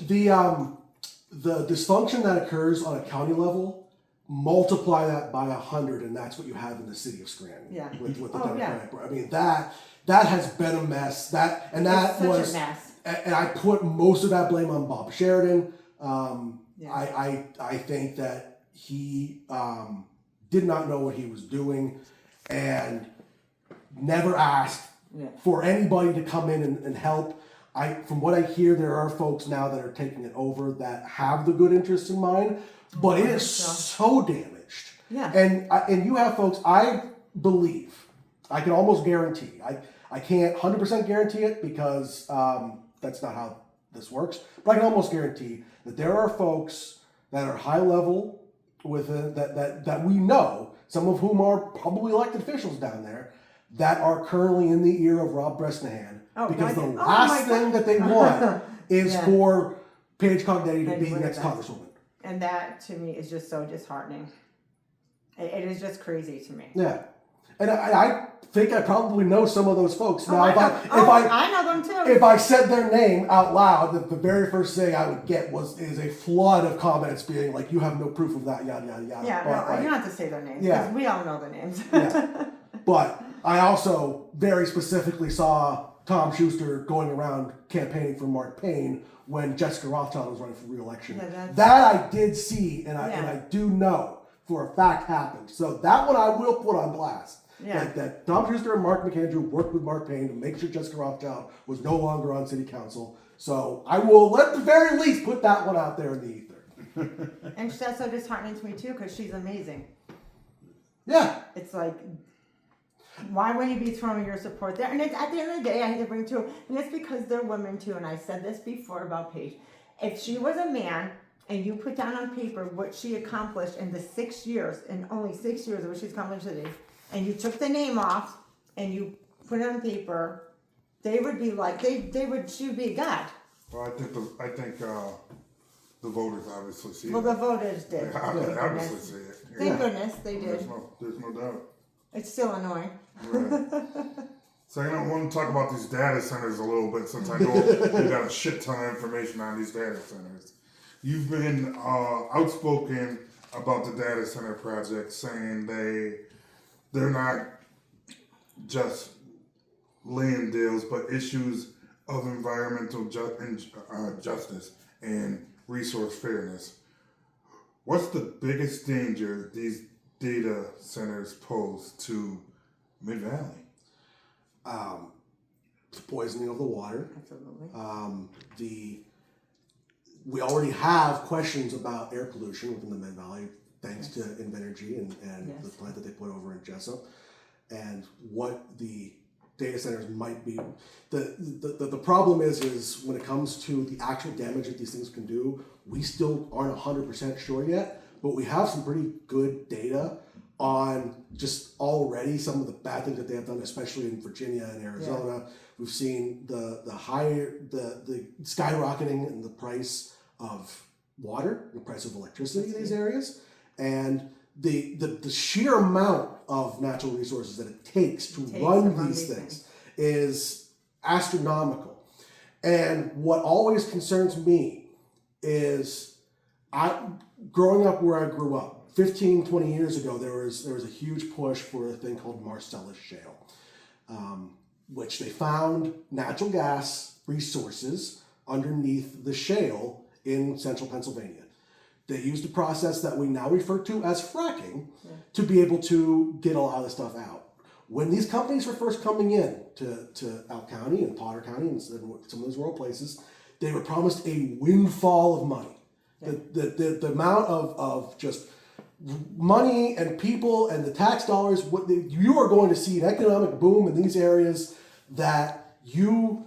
The dysfunction that occurs on a county level, multiply that by 100, and that's what you have in the city of Scranton. Yeah. With the Democratic. I mean, that has been a mess. That was such a mess. And I put most of that blame on Bob Sheridan. Yeah. I think that he did not know what he was doing and never asked for anybody to come in and help. From what I hear, there are folks now that are taking it over that have the good interests in mind, but it is so damaged. Yeah. And you have folks, I believe, I can almost guarantee, I can't 100% guarantee it because that's not how this works, but I can almost guarantee that there are folks that are high level within that we know, some of whom are probably elected officials down there, that are currently in the ear of Rob Bresnahan. Because the last thing that they want is for Paige Cognetti to be the next congresswoman. And that, to me, is just so disheartening. It is just crazy to me. Yeah. And I think I probably know some of those folks. Now, I know them too. If I said their name out loud, the very first thing I would get is a flood of comments being like, you have no proof of that, yada, yada, yada. Yeah, but, you don't have to say their names, because we all know the names. Yeah. But I also very specifically saw Tom Schuster going around campaigning for Mark Payne when Jessica Rothschild was running for re-election. Yeah, that I did see, and I do know for a fact happened. So that one I will put on blast. Yeah. That Tom Schuster and Mark McAndrew worked with Mark Payne to make sure Jessica Rothschild was no longer on city council. So I will, at the very least, put that one out there in the ether. And that's so disheartening to me too, because she's amazing. Yeah. It's like, why wouldn't you be throwing your support there? And it's, at the end of the day, I hate to bring it to, and it's because they're women too, and I said this before about Paige. If she was a man, and you put down on paper what she accomplished in the 6 years, in only 6 years of what she's accomplished today, and you took the name off, and you put it on paper, they would be like, she would be a god. Well, I think the voters obviously see Well, it. the voters did. Obviously see it. Thank goodness they did. There's no doubt. It's still annoying. Right. So I want to talk about these data centers a little bit, since I know you got a shit ton of information on these data centers. You've been outspoken about the data center project, saying they're not just land deals, but issues of environmental justice and resource fairness. What's the biggest danger these data centers pose to Mid-Valley? The poisoning of the water. Absolutely. We already have questions about air pollution within the Mid-Valley, thanks to Invenergy and the plant that they put over in Jessup, and what the data centers might be. The problem is when it comes to the actual damage that these things can do, we still aren't 100% sure yet, but we have some pretty good data on just already some of the bad things that they have done, especially in Virginia and Arizona. Yeah. We've seen the skyrocketing in the price of water, the price of electricity in these areas, and the sheer amount of natural resources that it takes to run these things is astronomical. And what always concerns me is, growing up where I grew up, 15, 20 years ago, there was a huge push for a thing called Marcellus Shale, which they found natural gas resources underneath the shale in central Pennsylvania. They used a process that we now refer to as fracking to be able to get a lot of the stuff out. When these companies were first coming in to Elk County and Potter County and some of those rural places, they were promised a windfall of money. Yeah. The amount of just money and people and the tax dollars, you are going to see an economic boom in these areas that you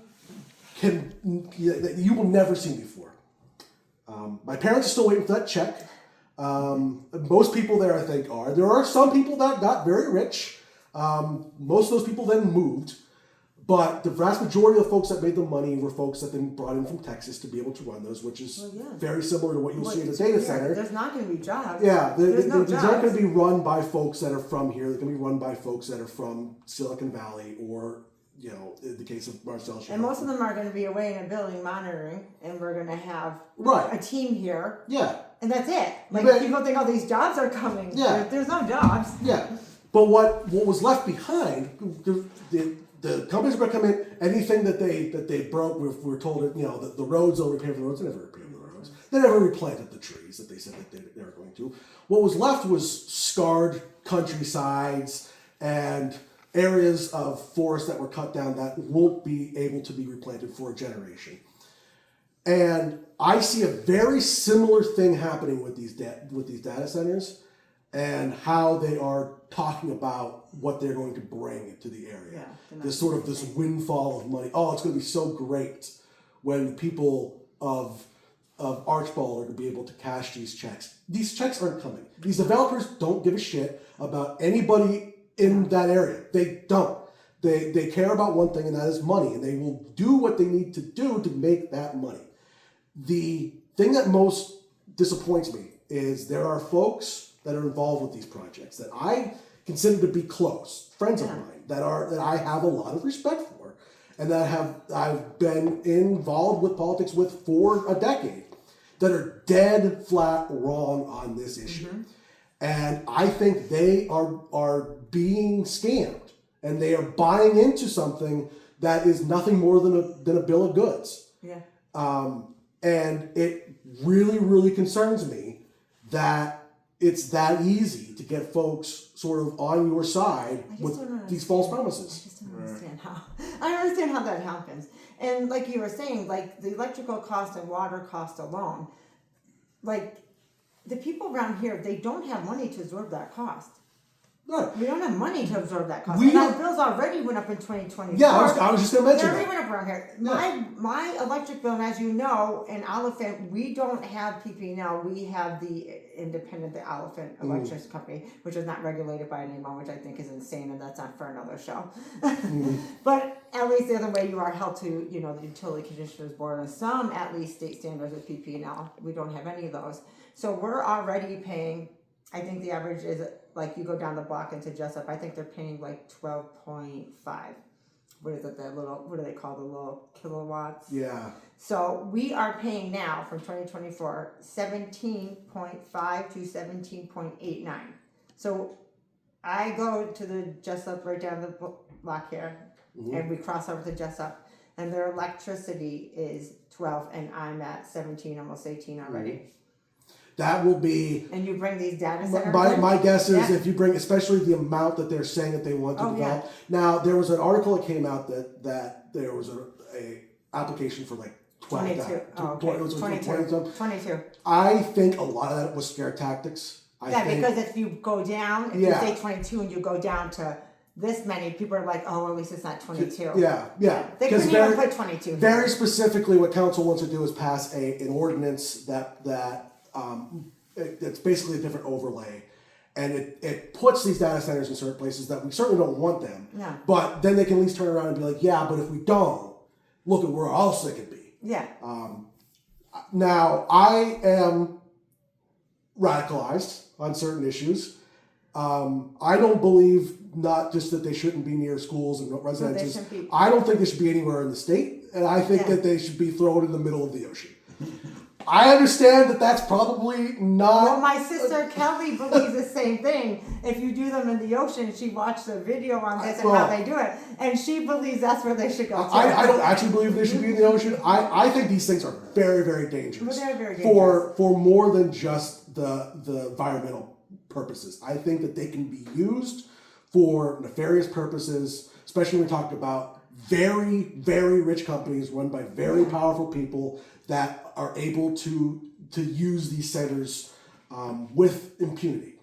will never see before. My parents are still waiting for that check. Most people there, I think, are. There are some people that got very rich. Most of those people then moved. But the vast majority of the folks that made the money were folks that then brought in from Texas to be able to run those, which is very similar to what you'll see in a data center. There's not going to be jobs. Yeah, there's no these jobs. aren't going to be run by folks that are from here. They're going to be run by folks that are from Silicon Valley or, in the case of Marcel. And most of them are going to be away in a building monitoring, and we're going to have a team here. Yeah. And that's it. Like, people think, these jobs are coming. Yeah. There's no jobs. Yeah. But what was left behind, the companies were going to come in, anything that they broke, we're told that the roads, they'll repair the roads. They never repaired the roads. They never replanted the trees that they said that they were going to. What was left was scarred countrysides and areas of forest that were cut down that won't be able to be replanted for a generation. And I see a very similar thing happening with these data centers and how they are talking about what they're going to bring to the area. This windfall of money. Oh, it's going to be so great when the people of Archbald are going to be able to cash these checks. These checks aren't coming. These developers don't give a shit about anybody in that area. They don't. They care about one thing, and that is money, and they will do what they need to do to make that money. The thing that most disappoints me is there are folks that are involved with these projects that I consider to be close friends of mine that I have a lot of respect for, and that I've been involved with politics with for a decade, that are dead flat wrong on this issue. Mm-hmm. And I think they are being scammed, and they are buying into something that is nothing more than a bill of goods. Yeah. And it really, really concerns me that it's that easy to get folks sort of on your side with these false promises. I just don't understand how. I don't understand how that happens. And like you were saying, like the electrical cost and water cost alone, like the people around here, they don't have money to absorb that cost. Right. We don't have money to absorb that cost. And our bills already went up in 2024. Yeah, I was just going to mention that. They already went up around here. Yeah. My electric bill, and as you know, in Elephant, we don't have PP&L. We have the independent, the Elephant Electric Company, which is not regulated by anyone, which I think is insane, and that's not for another show. But at least the other way, you are held to, the Utility Commissioners Board and some, at least, state standards with PP&L. We don't have any of those. So we're already paying, I think the average is, like, you go down the block into Jessup, I think they're paying like 12.5. What is it, what do they call the little kilowatts? Yeah. So we are paying now from 2024 17.5 to 17.89. So I go to the Jessup right down the block here, and we cross over to Jessup, and their electricity is 12, and I'm at 17, almost 18 already. That will be... And you bring these data centers my guess is if you bring, especially the amount that they're saying that they want to develop. Yeah. Now, there was an article that came out that there was a application for like 22. 22. I think a lot of that was scare tactics. Because if you go down, if you say 22 and you go down to this many, people are like, oh, at least it's not 22. Yeah. They couldn't even put 22 here. Very specifically, what council wants to do is pass an ordinance that it's basically a different overlay, and it puts these data centers in certain places that we certainly don't want them. Yeah. But then they can at least turn around and be like, yeah, but if we don't, look at where else they could be. Yeah. Now, I am radicalized on certain issues. I don't believe not just that they shouldn't be near schools and residences. I don't think they should be anywhere in the state, and I think that they should be thrown in the middle of the ocean. I understand that that's probably not... Well, my sister Kelly believes the same thing. If you do them in the ocean, she watched a video on this and how they do it, and she believes that's where they should go. I don't actually believe they should be in the ocean. I think these things are very, very dangerous. They're very dangerous. For more than just the environmental purposes. I think that they can be used for nefarious purposes, especially when we talk about very, very rich companies run by very powerful people that are able to use these centers with impunity,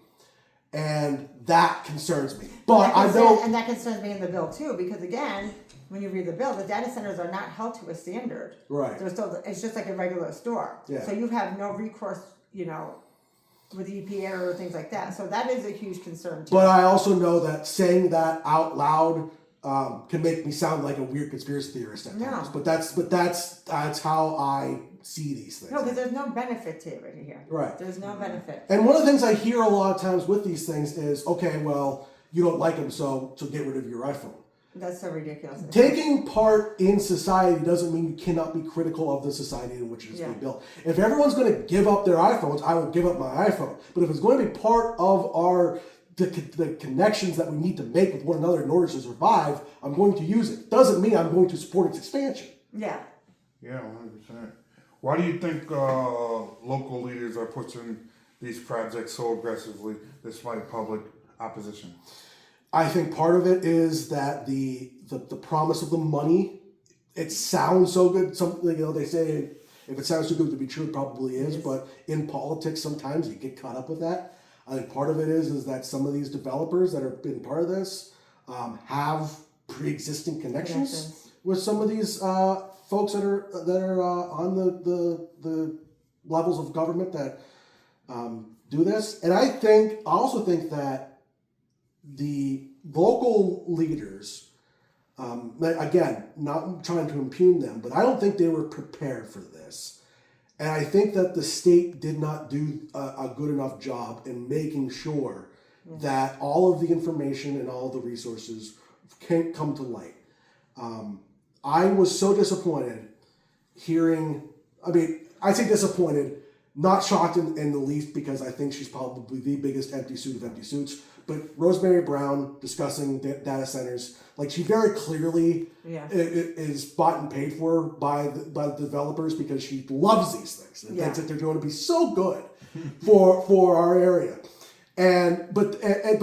and that concerns me. But and that concerns me in the bill too, because again, when you read the bill, the data centers are not held to a standard. Right. It's just like a regular store. Yeah. So you have no recourse, with EPA or things like that. So that is a huge concern too. But I also know that saying that out loud can make me sound like a weird conspiracy theorist at No. times. But that's how I see these things. No, because there's no benefit to it here. Right. There's no benefit. And one of the things I hear a lot of times with these things is, okay, well, you don't like them, so get rid of your iPhone. That's so ridiculous. Taking part in society doesn't mean you cannot be critical of the society in which it is being built. If everyone's going to give up their iPhones, I will give up my iPhone. But if it's going to be part of the connections that we need to make with one another in order to survive, I'm going to use it. Doesn't mean I'm going to support its expansion. Yeah. Yeah, 100%. Why do you think local leaders are pushing these projects so aggressively despite public opposition? I think part of it is that the promise of the money, it sounds so good. They say if it sounds too good to be true, it probably is. But in politics, sometimes you get caught up with that. I think part of it is that some of these developers that have been part of this have pre-existing connections with some of these folks that are on the levels of government that do this. And I also think that the local leaders, again, not trying to impugn them, but I don't think they were prepared for this. And I think that the state did not do a good enough job in making sure that all of the information and all of the resources can come to light. I was so disappointed hearing, I say disappointed, not shocked in the least, because I think she's probably the biggest empty suit of empty suits. But Rosemary Brown discussing data centers, like she very clearly is bought and paid for by the developers because she loves these things and thinks that they're going to be so good for our area. But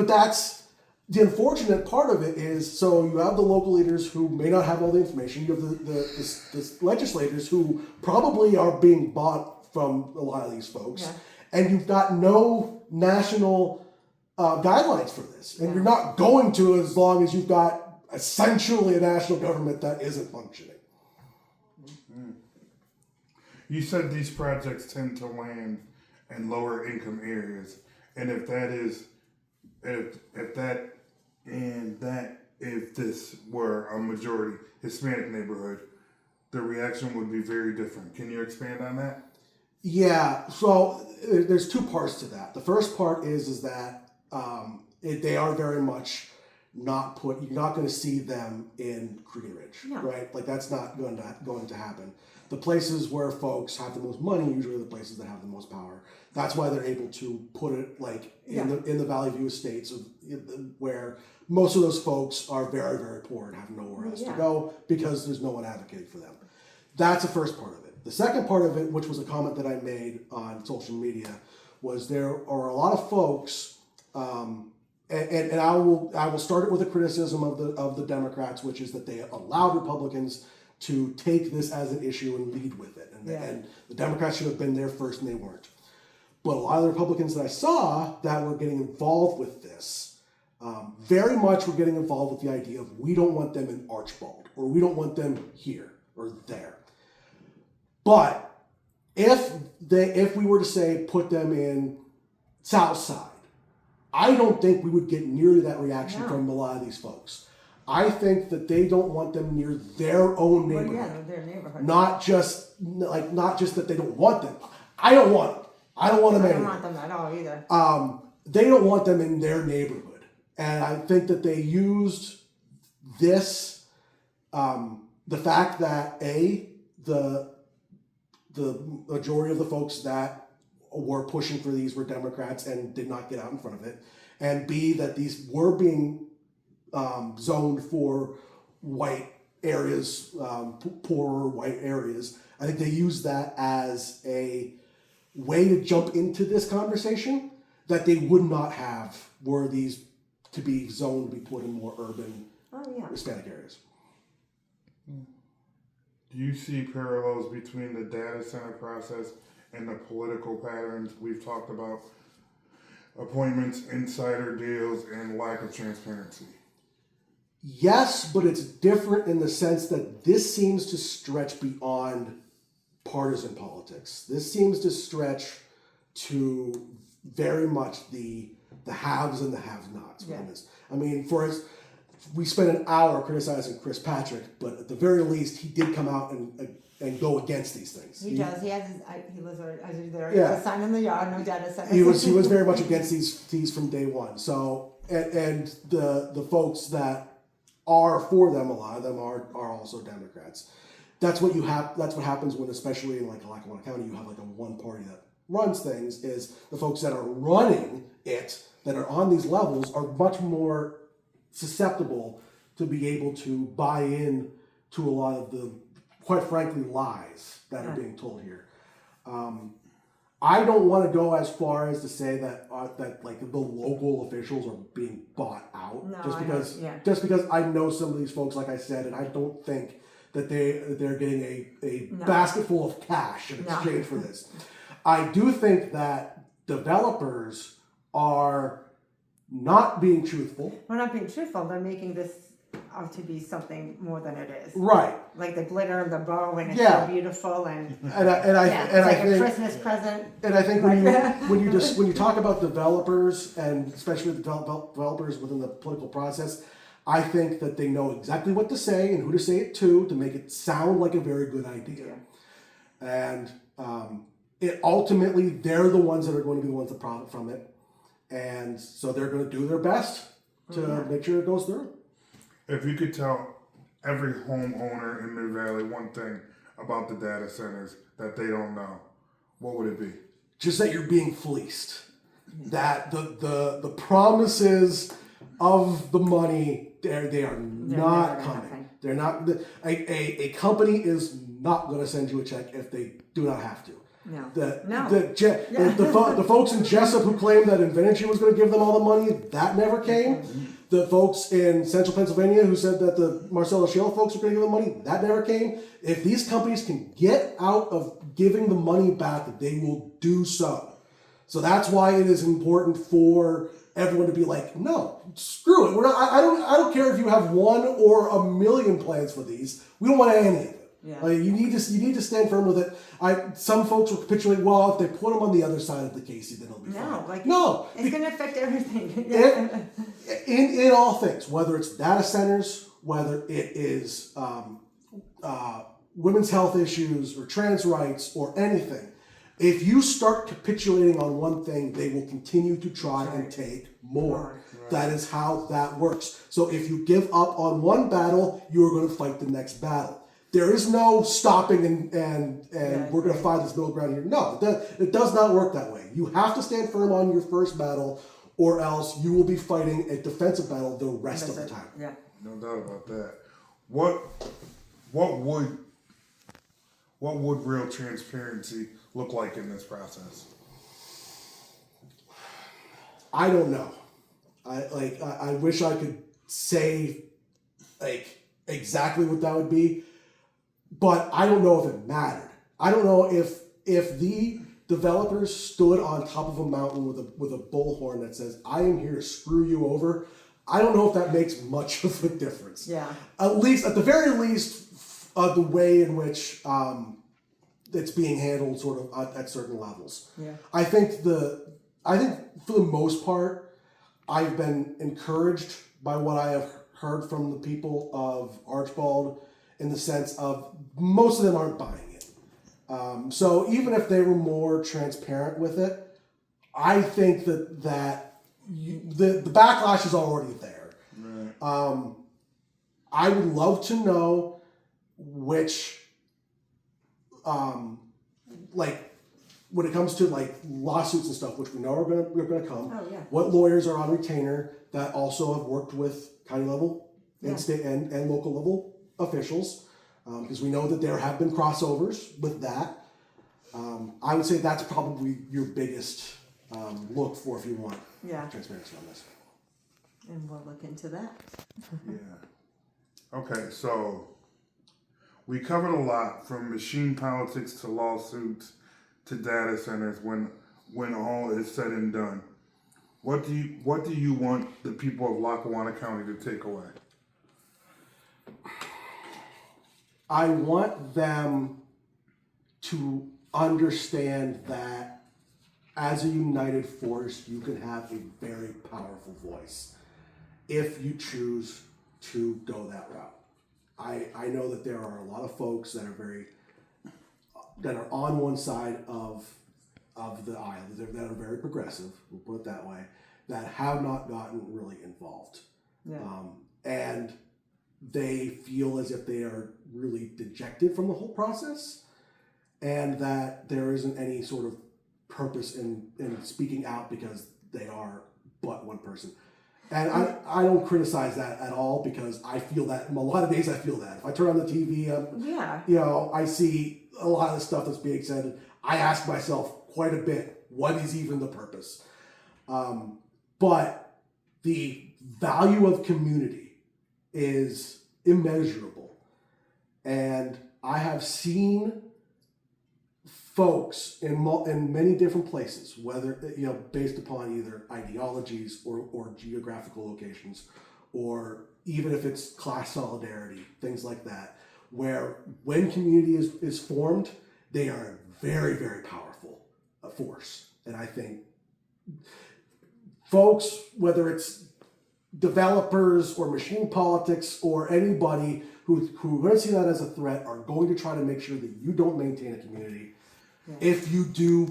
that's the unfortunate part of it is, so you have the local leaders who may not have all the information. You have the legislators who probably are being bought from a lot of these folks, and you've got no national guidelines for this, and you're not going to as long as you've got essentially a national government that isn't functioning. Mm-hmm. You said these projects tend to land in lower income areas, and if this were a majority Hispanic neighborhood, the reaction would be very different. Can you expand on that? Yeah, so there's two parts to that. The first part is that they are very much not you're not going to see them in Creek Ridge, right? Like that's not going to happen. The places where folks have the most money usually are the places that have the most power. That's why they're able to put it like in the Valley View Estates, where most of those folks are very, very poor and have nowhere else to go because there's no one advocating for them. That's the first part of it. The second part of it, which was a comment that I made on social media, was there are a lot of folks, and I will start it with a criticism of the Democrats, which is that they allowed Republicans to take this as an issue and lead with it, and the Democrats should have been there first, and they weren't. But a lot of the Republicans that I saw that were getting involved with this, very much were getting involved with the idea of we don't want them in Archbald, or we don't want them here or there. But if we were to say put them in Southside, I don't think we would get nearly that reaction from a lot of these folks. I think that they don't want them near their own neighborhood. Well, yeah, their neighborhood. Not just that they don't want them. I don't want them. I don't want them anywhere. I don't want them at all either. They don't want them in their neighborhood. And I think that they used this, the fact that the majority of the folks that were pushing for these were Democrats and did not get out in front of it, and B, that these were being zoned for white areas, poorer white areas. I think they used that as a way to jump into this conversation that they would not have were these to be zoned to be put in more urban Hispanic areas. Do you see parallels between the data center process and the political patterns we've talked about? Appointments, insider deals, and lack of transparency. Yes, but it's different in the sense that this seems to stretch beyond partisan politics. This seems to stretch to very much the haves and the have-nots. Yeah. I mean, we spent an hour criticizing Chris Patrick, but at the very least, he did come out and go against these things. He does. He has his. He lives there. Yeah. He's a sign in the yard. No data center. He was very much against these from day one. So and the folks that are for them, a lot of them are also Democrats. That's what you have. That's what happens when, especially in like Lackawanna County, you have like a one party that runs things. Is the folks that are running it, that are on these levels, are much more susceptible to be able to buy in to a lot of the, quite frankly, lies that are being told here. I don't want to go as far as to say that that like the local officials are being bought out, No, just because I know some of these folks, like I said, and I don't think that they're getting a basket full of cash in exchange for this. I do think that developers are not being truthful. We're not being truthful. They're making this out to be something more than it is. Right. Like the glitter and the bow, and it's so beautiful, and it's like I a think, Christmas present. And I think when you talk about developers, and especially the developers within the political process, I think that they know exactly what to say and who to say it to make it sound like a very good idea. And it ultimately, they're the ones that are going to be the ones that profit from it. And so they're going to do their best to make sure it goes through. If you could tell every homeowner in Mid Valley one thing about the data centers that they don't know, what would it be? Just that you're being fleeced. That the promises of the money, they are not coming. They're not. A company is not going to send you a check if they do not have to. No. The folks in Jessup who claimed that Invenergy was going to give them all the money, that never came. The folks in central Pennsylvania who said that the Marcellus Shale folks were going to give them money, that never came. If these companies can get out of giving the money back, they will do so. So that's why it is important for everyone to be like, no, screw it. We're not. I don't care if you have 1 or 1,000,000 plans for these. We don't want any of it. Yeah. Like, you need to stand firm with it. Some folks will capitulate. Well, if they put them on the other side of the Casey, then it'll be fine. It's going to affect everything. In all things, whether it's data centers, whether it is women's health issues or trans rights or anything, if you start capitulating on one thing, they will continue to try and take more. Right. That is how that works. So if you give up on one battle, you are going to fight the next battle. There is no stopping and we're going to find this middle ground here. No, it does not work that way. You have to stand firm on your first battle, or else you will be fighting a defensive battle the rest of the time. Yeah, no doubt about that. What would real transparency look like in this process? I don't know. I wish I could say like exactly what that would be. But I don't know if it mattered. I don't know if the developers stood on top of a mountain with a bullhorn that says, "I am here to screw you over." I don't know if that makes much of a difference. Yeah. At the very least, the way in which it's being handled, sort of at certain levels. Yeah. I think for the most part, I've been encouraged by what I have heard from the people of Archbald, in the sense of most of them aren't buying it. So even if they were more transparent with it, I think that the backlash is already there. Right. I would love to know which, like, when it comes to like lawsuits and stuff, which we know are going to come. Oh, yeah. What lawyers are on retainer that also have worked with county level and state and local level officials, because we know that there have been crossovers with that. I would say that's probably your biggest look for if you want transparency on this. And we'll look into that. Yeah. Okay, so we covered a lot, from machine politics to lawsuits to data centers. When all is said and done, what do you want the people of Lackawanna County to take away? I want them to understand that as a united force, you can have a very powerful voice if you choose to go that route. I know that there are a lot of folks that are on one side of the aisle that are very progressive, we'll put it that way, that have not gotten really involved. Yeah. And they feel as if they are really dejected from the whole process, and that there isn't any sort of purpose in speaking out because they are but one person. And I don't criticize that at all, because I feel that, a lot of days I feel that. If I turn on the TV, I see a lot of the stuff that's being said, and I ask myself quite a bit, what is even the purpose? But the value of community is immeasurable. And I have seen folks in many different places, whether, based upon either ideologies or geographical locations, or even if it's class solidarity, things like that, where when community is formed, they are a very, very powerful force. And I think folks, whether it's developers or machine politics or anybody who's going to see that as a threat, are going to try to make sure that you don't maintain a community. Yeah. If you do,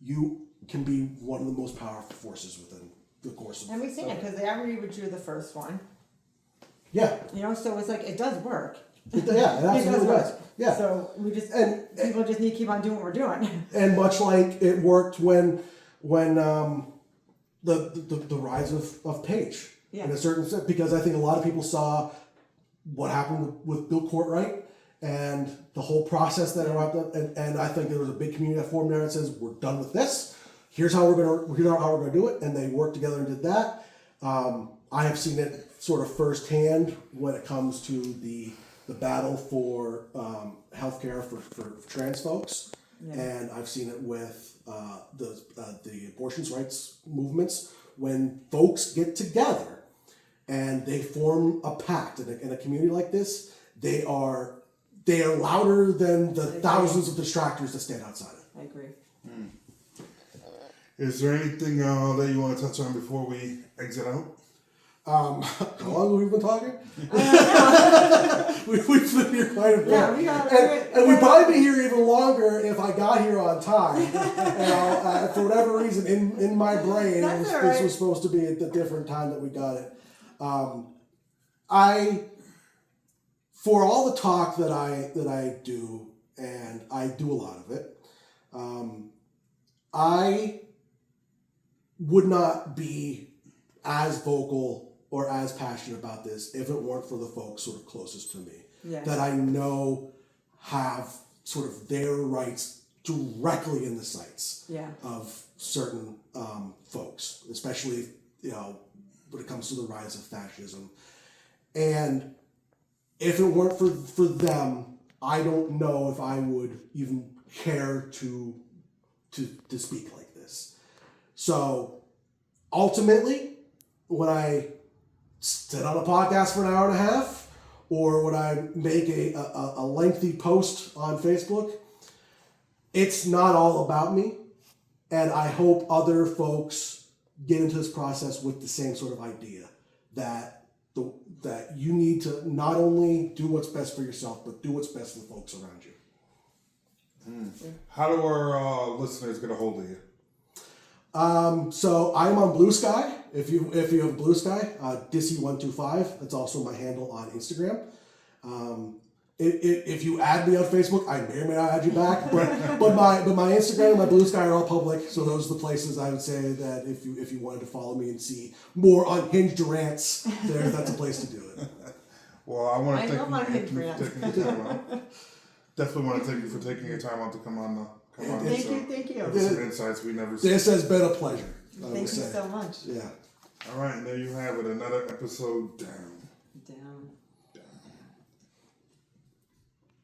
you can be one of the most powerful forces within the course of. And we've seen it, because they already withdrew the first one. Yeah. So it's like, it does work. It absolutely does. Yeah. So people just need to keep on doing what we're doing. And much like it worked when the rise of Page, in a certain sense, because I think a lot of people saw what happened with Bill Courtwright and the whole process that erupted, and I think there was a big community that formed there that says, we're done with this. Here's how we're gonna do it, and they worked together and did that. I have seen it sort of firsthand when it comes to the battle for healthcare for trans folks, and I've seen it with the abortion rights movements. When folks get together and they form a pact in a community like this, they are louder than the thousands of distractors that stand outside it. I agree. Is there anything that you want to touch on before we exit out? How long have we been talking? We've been here quite a bit. And we'd probably be here even longer if I got here on time. For whatever reason, in my brain, this was supposed to be at the different time that we got it. For all the talk that I do, and I do a lot of it, I would not be as vocal or as passionate about this if it weren't for the folks sort of closest to me, that I know have sort of their rights directly in the sights of certain folks, especially when it comes to the rise of fascism. And if it weren't for them, I don't know if I would even care to speak like this. So ultimately, when I sit on a podcast for an hour and a half, or when I make a lengthy post on Facebook, it's not all about me. And I hope other folks get into this process with the same sort of idea that you need to not only do what's best for yourself, but do what's best for the folks around you. How do our listeners get a hold of you? So I'm on Blue Sky. If you have Blue Sky, Dissy125. That's also my handle on Instagram. If you add me on Facebook, I may or may not add you back. But my Instagram and my Blue Sky are all public. So those are the places I would say that if you wanted to follow me and see more unhinged rants, that's a place to do it. Well, I want to thank unhinged you rants. for taking your time out. Definitely want to thank you for taking your time out to come on. Thank you. With some insights we never seen. This has been a pleasure. Thank you so much. Yeah. All right, and there you have it. Another episode down.